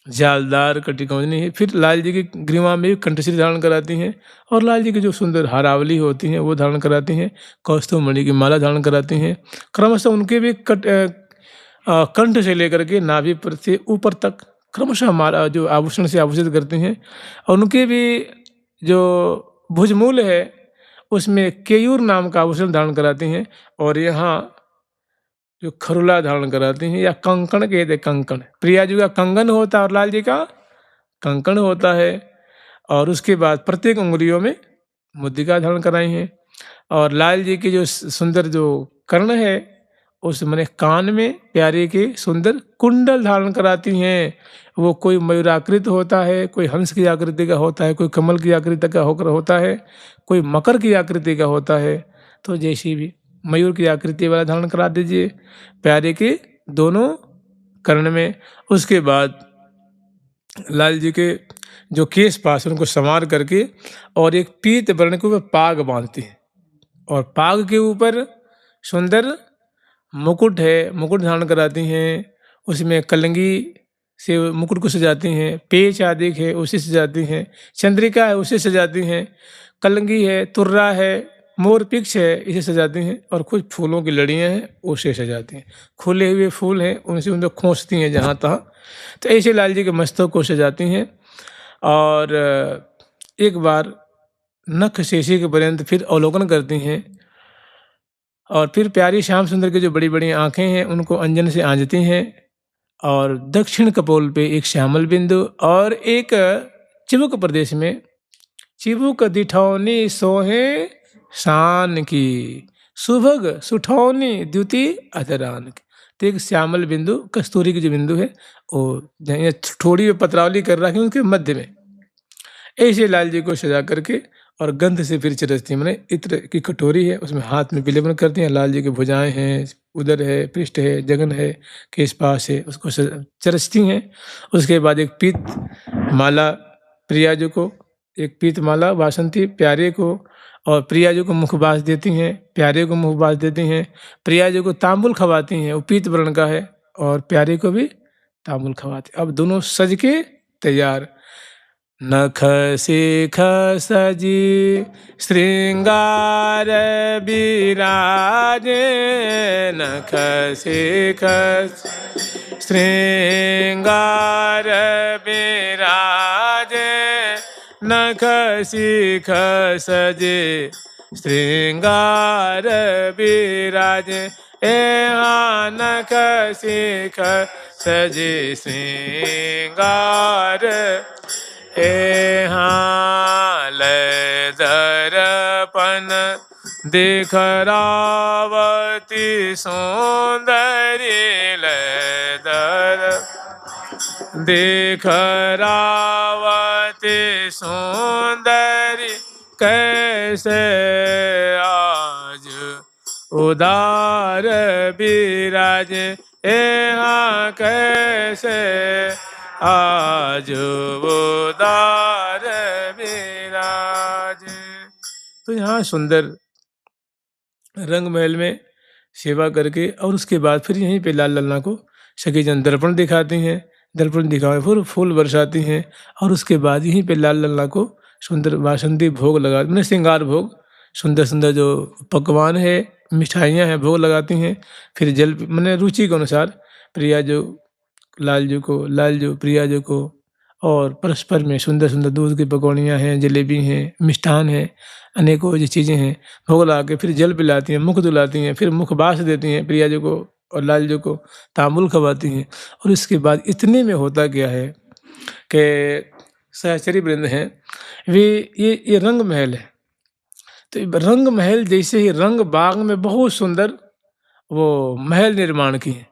जालदार कटी कौंधनी है। फिर लाल जी की ग्रीवा में भी कंठश्री धारण कराती हैं और लाल जी की जो सुंदर हारावली होती हैं वो धारण कराती हैं, कौस्तुभ मणि की माला धारण कराती हैं। क्रमशः उनके भी कंठ से लेकर के नाभि पर से ऊपर तक क्रमशः माला जो आभूषण से आभूषित करती हैं। और उनके भी जो भुजमूल है उसमें केयूर नाम का आभूषण धारण कराती हैं और यहाँ जो खरुला धारण कराती हैं या कंकण कहते, कंकण प्रिया जी का कंगन होता है और लाल जी का कंकण होता है। और उसके बाद प्रत्येक उंगलियों में मुद्रिका धारण कराई हैं और लाल जी की जो सुंदर जो कर्ण है उस मैंने कान में प्यारे के सुंदर कुंडल धारण कराती हैं। वो कोई मयूराकृत होता है, कोई हंस की आकृति का होता है, कोई कमल की आकृति का होकर होता है, कोई मकर की आकृति का होता है। तो जैसी भी मयूर की आकृति वाला धारण करा दीजिए प्यारे के दोनों कर्ण में। उसके बाद लाल जी के जो केश पास उनको संवार करके और एक पीत वर्ण के ऊपर पाग बांधती हैं और पाग के ऊपर सुंदर मुकुट है, मुकुट धारण कराती हैं। उसमें कलंगी से मुकुट को सजाती हैं, पेच आदि है उसे सजाती हैं, चंद्रिका है उसे सजाती हैं, कलंगी है, तुर्रा है, मोर पिक्ष है इसे सजाती हैं और कुछ फूलों की लड़ियां हैं उसे सजाती हैं। खुले हुए फूल हैं उनसे उनको खोसती हैं जहाँ तहाँ। तो ऐसे लाल जी के मस्तक को सजाती हैं और एक बार नख शेषी के पर्यंत फिर अवलोकन करती हैं और फिर प्यारी श्याम सुंदर की जो बड़ी बड़ी आंखें हैं उनको अंजन से आंजती हैं और दक्षिण कपोल पे एक श्यामल बिंदु और एक चिबुक प्रदेश में चिबुक दिठौनी सोहे शान की सुभग सुठौनी द्युति अधरान की। तो एक श्यामल बिंदु कस्तूरी की जो बिंदु है वो जहाँ थोड़ी पतरावली कर रहा है उनके मध्य में, ऐसे लाल जी को सजा करके और गंध से फिर चरसती मैंने इत्र की कटोरी है उसमें हाथ में विलेपन करती हैं। लाल जी की भुजाएं हैं, उदर है, पृष्ठ है, जगन है, केश पास है, उसको चरसती हैं। उसके बाद एक पीत माला प्रिया जी को, एक पीत माला वासंती प्यारे को और प्रिया जी को मुखबास देती हैं, प्यारे को मुखबास देती हैं। प्रिया जी को तांबुल खवाती हैं, वो पीत वर्ण का है और प्यारे को भी तांबुल खवाती। अब दोनों सज के तैयार, नख शिख सजी श्रृंगार विराजे, नख शिख श्रृंगार विराजे, नख शिख सजे श्रृंगार विराजे। नख शिख सजे श्रृंगार लय दर्पण दिखरावती सुंदरी, लय दर्पण दिखरावती कैसे आज उदार विराजे, यहाँ कैसे आज उदार विराजे। तो यहाँ सुंदर रंग महल में सेवा करके और उसके बाद फिर यहीं पे लाल लल्ला को सखी जन दर्पण दिखाती हैं, दर्पण दिखाए फिर फूल बरसाती हैं और उसके बाद यहीं पे लाल लल्ला को सुंदर वासंती भोग लगा, मैंने श्रृंगार भोग सुंदर सुंदर जो पकवान है मिठाइयाँ हैं भोग लगाती हैं। फिर जल मैंने रुचि के अनुसार प्रिया जो लाल जी को, लाल जो प्रिया जी को, और परस्पर में सुंदर सुंदर दूध की पकौड़ियाँ हैं, जलेबी हैं, मिष्ठान हैं, अनेकों जो चीज़ें हैं भोग लगा के फिर जल पिलाती हैं, मुख धुलाती हैं, फिर मुख बास देती हैं प्रिया जी को और लाल जी को तांबुल खवाती हैं। और इसके बाद इतने में होता क्या है कि सहचरी वृंद हैं वे ये रंग महल है। तो रंग महल जैसे ही रंग बाग में बहुत सुंदर वो महल निर्माण किए,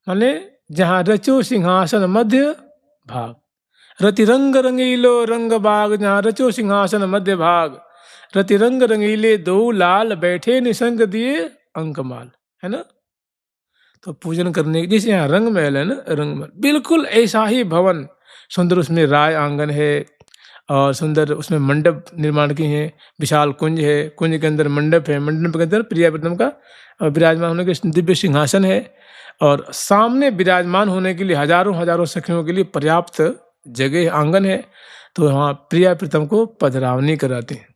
माने जहाँ रचो सिंहासन मध्य भाग, रति रंग रंगीलो रंग बाग, जहाँ रचो सिंहासन मध्य भाग, रति रंग रंगीले दो लाल बैठे निसंग दिए अंकमाल, है ना। तो पूजन करने के जैसे यहाँ रंग महल है ना, रंग महल बिल्कुल ऐसा ही भवन सुंदर, उसमें राय आंगन है और सुंदर उसमें मंडप निर्माण किए हैं, विशाल कुंज है, कुंज के अंदर मंडप है, मंडप के अंदर प्रिया प्रीतम का विराजमान होने के दिव्य सिंहासन है और सामने विराजमान होने के लिए हजारों हजारों सखियों के लिए पर्याप्त जगह आंगन है। तो वहाँ प्रिया प्रीतम को पधरावनी कराते हैं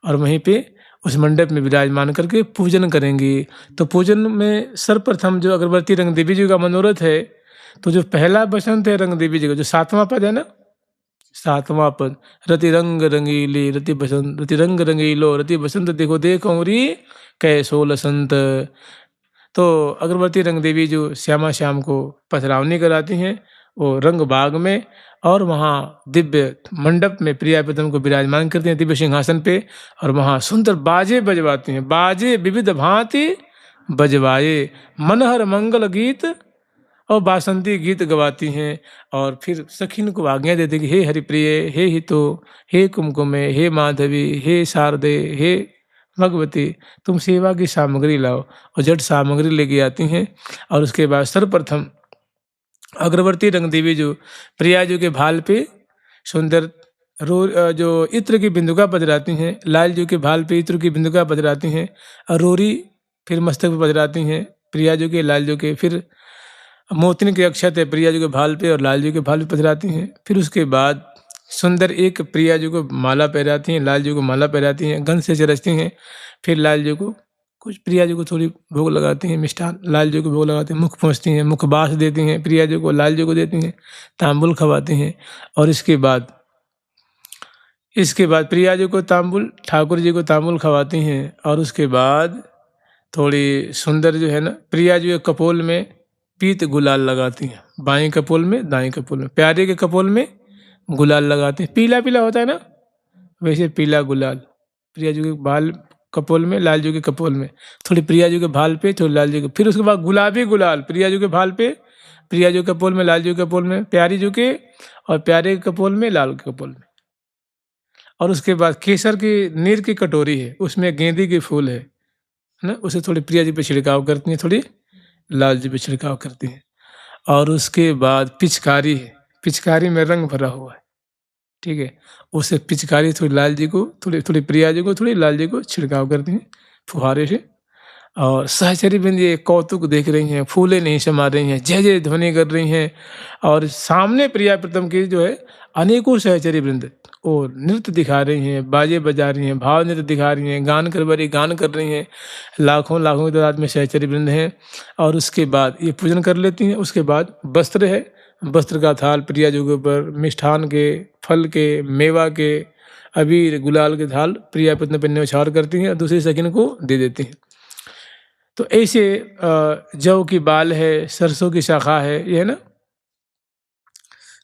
और वहीं पे उस मंडप में विराजमान करके पूजन करेंगे। तो पूजन में सर्वप्रथम जो अगरबत्ती रंग देवी जी का मनोरथ है, तो जो पहला बसंत है रंग देवी जी का, जो 7वां पद है ना, 7वां पद, रति रंग रंगीली रति बसंत, रति रंग रंगीलो रति बसंत, देखो देखो री कैसो लसंत। तो अगरबत्ती रंग देवी जो श्यामा श्याम को पथरावनी कराती हैं वो रंग बाग में, और वहाँ दिव्य मंडप में प्रिया प्रीतम को विराजमान करते हैं दिव्य सिंहासन पे, और वहाँ सुंदर बाजे बजवाती हैं, बाजे विविध भांति बजवाए, मनहर मंगल गीत और बासंती गीत गवाती हैं। और फिर सखीन को आज्ञा देते कि हे हरिप्रिय, हे हितो, हे कुमकुमे, हे माधवी, हे शारदे, हे भगवती, तुम सेवा की सामग्री लाओ, और झट सामग्री लेके आती हैं। और उसके बाद सर्वप्रथम अगरबत्ती रंग देवी जो प्रिया जी के भाल पे सुंदर जो इत्र की बिंदुका बजराती हैं, लाल जी के भाल पे इत्र की बिंदुका बजराती हैं, और रोरी फिर मस्तक पे बजराती हैं प्रिया जी के, लाल जी के। फिर मोतिन के अक्षत है प्रिया जी के भाल पे और लाल जी के भाल पे बजराती हैं। फिर उसके बाद सुंदर एक प्रिया जी को माला पहराती हैं, लाल जी को माला पहराती हैं, गंध से चरचती हैं। फिर लाल जी को कुछ, प्रिया जी को थोड़ी भोग लगाती हैं, मिष्ठान लाल जी को भोग लगाती हैं, मुख पहुँचती हैं, मुख बास देती हैं प्रिया जी को, लाल जी को देती हैं, तांबुल खवाती हैं। और इसके बाद प्रिया जी को तांबुल, ठाकुर जी को तांबुल खवाती हैं। और उसके बाद थोड़ी सुंदर जो है ना प्रिया जी के कपोल में पीत गुलाल लगाती हैं, बाएं कपोल में दाएं कपोल में, प्यारे के कपोल में गुलाल लगाते हैं, पीला पीला होता है ना, वैसे पीला गुलाल प्रिया जी के बाल कपोल में, लाल जी के कपोल में, थोड़ी प्रिया जी के भाल पे, थोड़ी लाल जी के। फिर उसके बाद गुलाबी गुलाल प्रिया जी के भाल पे, प्रिया जी के कपोल में, लाल जी के कपोल में, प्यारी जी के और प्यारे के कपोल में, लाल के कपोल में। और उसके बाद केसर की नीर की कटोरी है, उसमें गेंदे के फूल है ना, उसे थोड़ी प्रिया जी पे छिड़काव करती हैं, थोड़ी लाल जी पे छिड़काव करती हैं। और उसके बाद पिचकारी है, पिचकारी में रंग भरा हुआ है, ठीक है, उसे पिचकारी थोड़ी लाल जी को, थोड़ी प्रिया जी को, थोड़ी लाल जी को छिड़काव करती हैं फुहारे से। और सहचरी बिंद ये कौतुक देख रही हैं, फूले नहीं समा रही हैं, जय जय ध्वनि कर रही हैं। और सामने प्रिया प्रीतम की जो है अनेकों सहचरी वृंद वो नृत्य दिखा रही हैं, बाजे बजा रही हैं, भाव नृत्य दिखा रही हैं, गान कर रही हैं, लाखों लाखों की तादाद में सहचरी वृंद हैं। और उसके बाद ये पूजन कर लेती हैं। उसके बाद वस्त्र है, वस्त्र का थाल प्रिया जी के ऊपर, मिष्ठान के, फल के, मेवा के, अबीर गुलाल के थाल प्रिया प्रीतम पर न्यौछावर करती हैं और दूसरी सखिन को दे देती हैं। तो ऐसे जौ की बाल है, सरसों की शाखा है, ये है ना।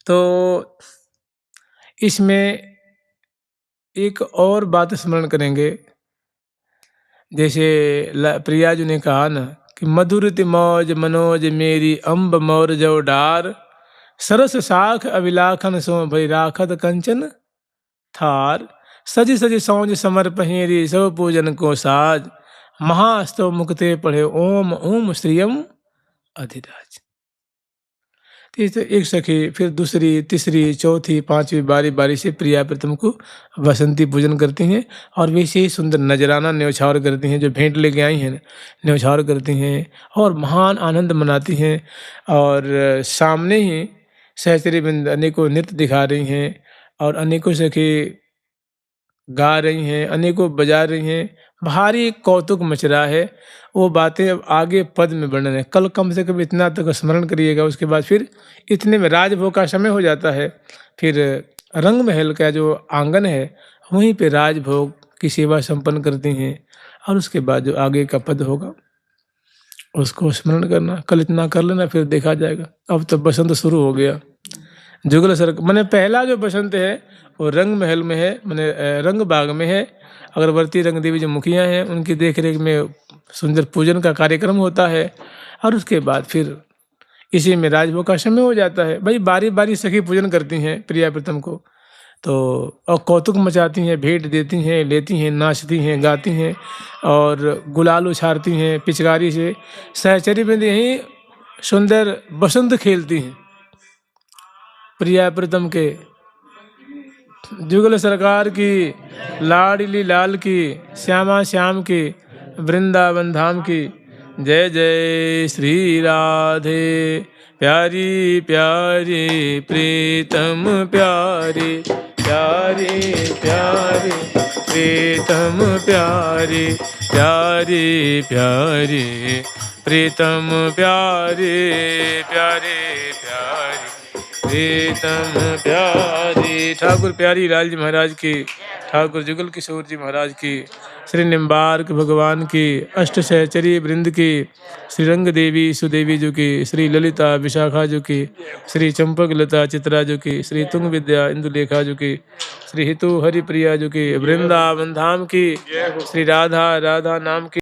तो इसमें एक और बात स्मरण करेंगे, जैसे प्रिया जी ने कहा ना कि मधुरित मौज मनोज मेरी अम्ब मोर जौ डार, सरस साख अभिलाखन सो भई राखत कंचन थार, सज सज सौंज समर पहिरी सब पूजन को साज, महास्तव मुक्ते पढ़े ओम ओम श्रियम अधिराज। तो एक सखी फिर दूसरी तीसरी चौथी पांचवी बारी बारी से प्रिया प्रीतम को बसंती पूजन करती हैं और वैसे ही सुंदर नजराना न्यौछावर करती हैं, जो भेंट लेके आई हैं न्यौछावर करती हैं और महान आनंद मनाती हैं। और सामने ही सहचरी बिंद अनेकों नृत्य दिखा रही हैं और अनेकों सखी गा रही हैं, अनेकों बजा रही हैं, भारी कौतुक मच रहा है। वो बातें अब आगे पद में वर्णन है। कल कम से कम इतना तक स्मरण करिएगा, उसके बाद फिर इतने में राजभोग का समय हो जाता है। फिर रंग महल का जो आंगन है वहीं पे राजभोग की सेवा संपन्न करती हैं और उसके बाद जो आगे का पद होगा उसको स्मरण करना। कल इतना कर लेना, फिर देखा जाएगा। अब तो बसंत शुरू हो गया। जुगल सर मैंने पहला जो बसंत है वो रंग महल में है, मैंने रंग बाग में है। अगरबत्ती रंग देवी जो मुखिया हैं उनकी देखरेख में सुंदर पूजन का कार्यक्रम होता है और उसके बाद फिर इसी में राजभोग का समय हो जाता है। भाई बारी बारी सखी पूजन करती हैं प्रिया प्रीतम को, तो और कौतुक मचाती हैं, भेंट देती हैं, लेती हैं, नाचती हैं, गाती हैं और गुलाल उछारती हैं पिचकारी से। सहचरी में यही सुंदर बसंत खेलती हैं प्रिया प्रीतम के। जुगल सरकार की, लाडली लाल की, श्यामा श्याम की, वृंदावन धाम की। जय जय श्री राधे प्यारी प्यारी प्रीतम प्यारी, प्यारी प्यारी प्रीतम प्यारी, प्यारी प्यारी प्रीतम प्यारी, प्यारी प्यारी प्रीतम प्यारी। ठाकुर प्यारी लाल जी महाराज की, ठाकुर जुगल किशोर जी महाराज की, श्री निम्बार्क भगवान की, अष्ट सहचरी वृंद की, श्री रंग देवी सुदेवी जी की, श्री ललिता विशाखा जी की, श्री चंपक लता चित्रा जी की, श्री तुंग विद्या इंदुलेखा जी की, श्री हितु हरिप्रिया जी की, वृंदावन धाम की, श्री राधा राधा नाम की।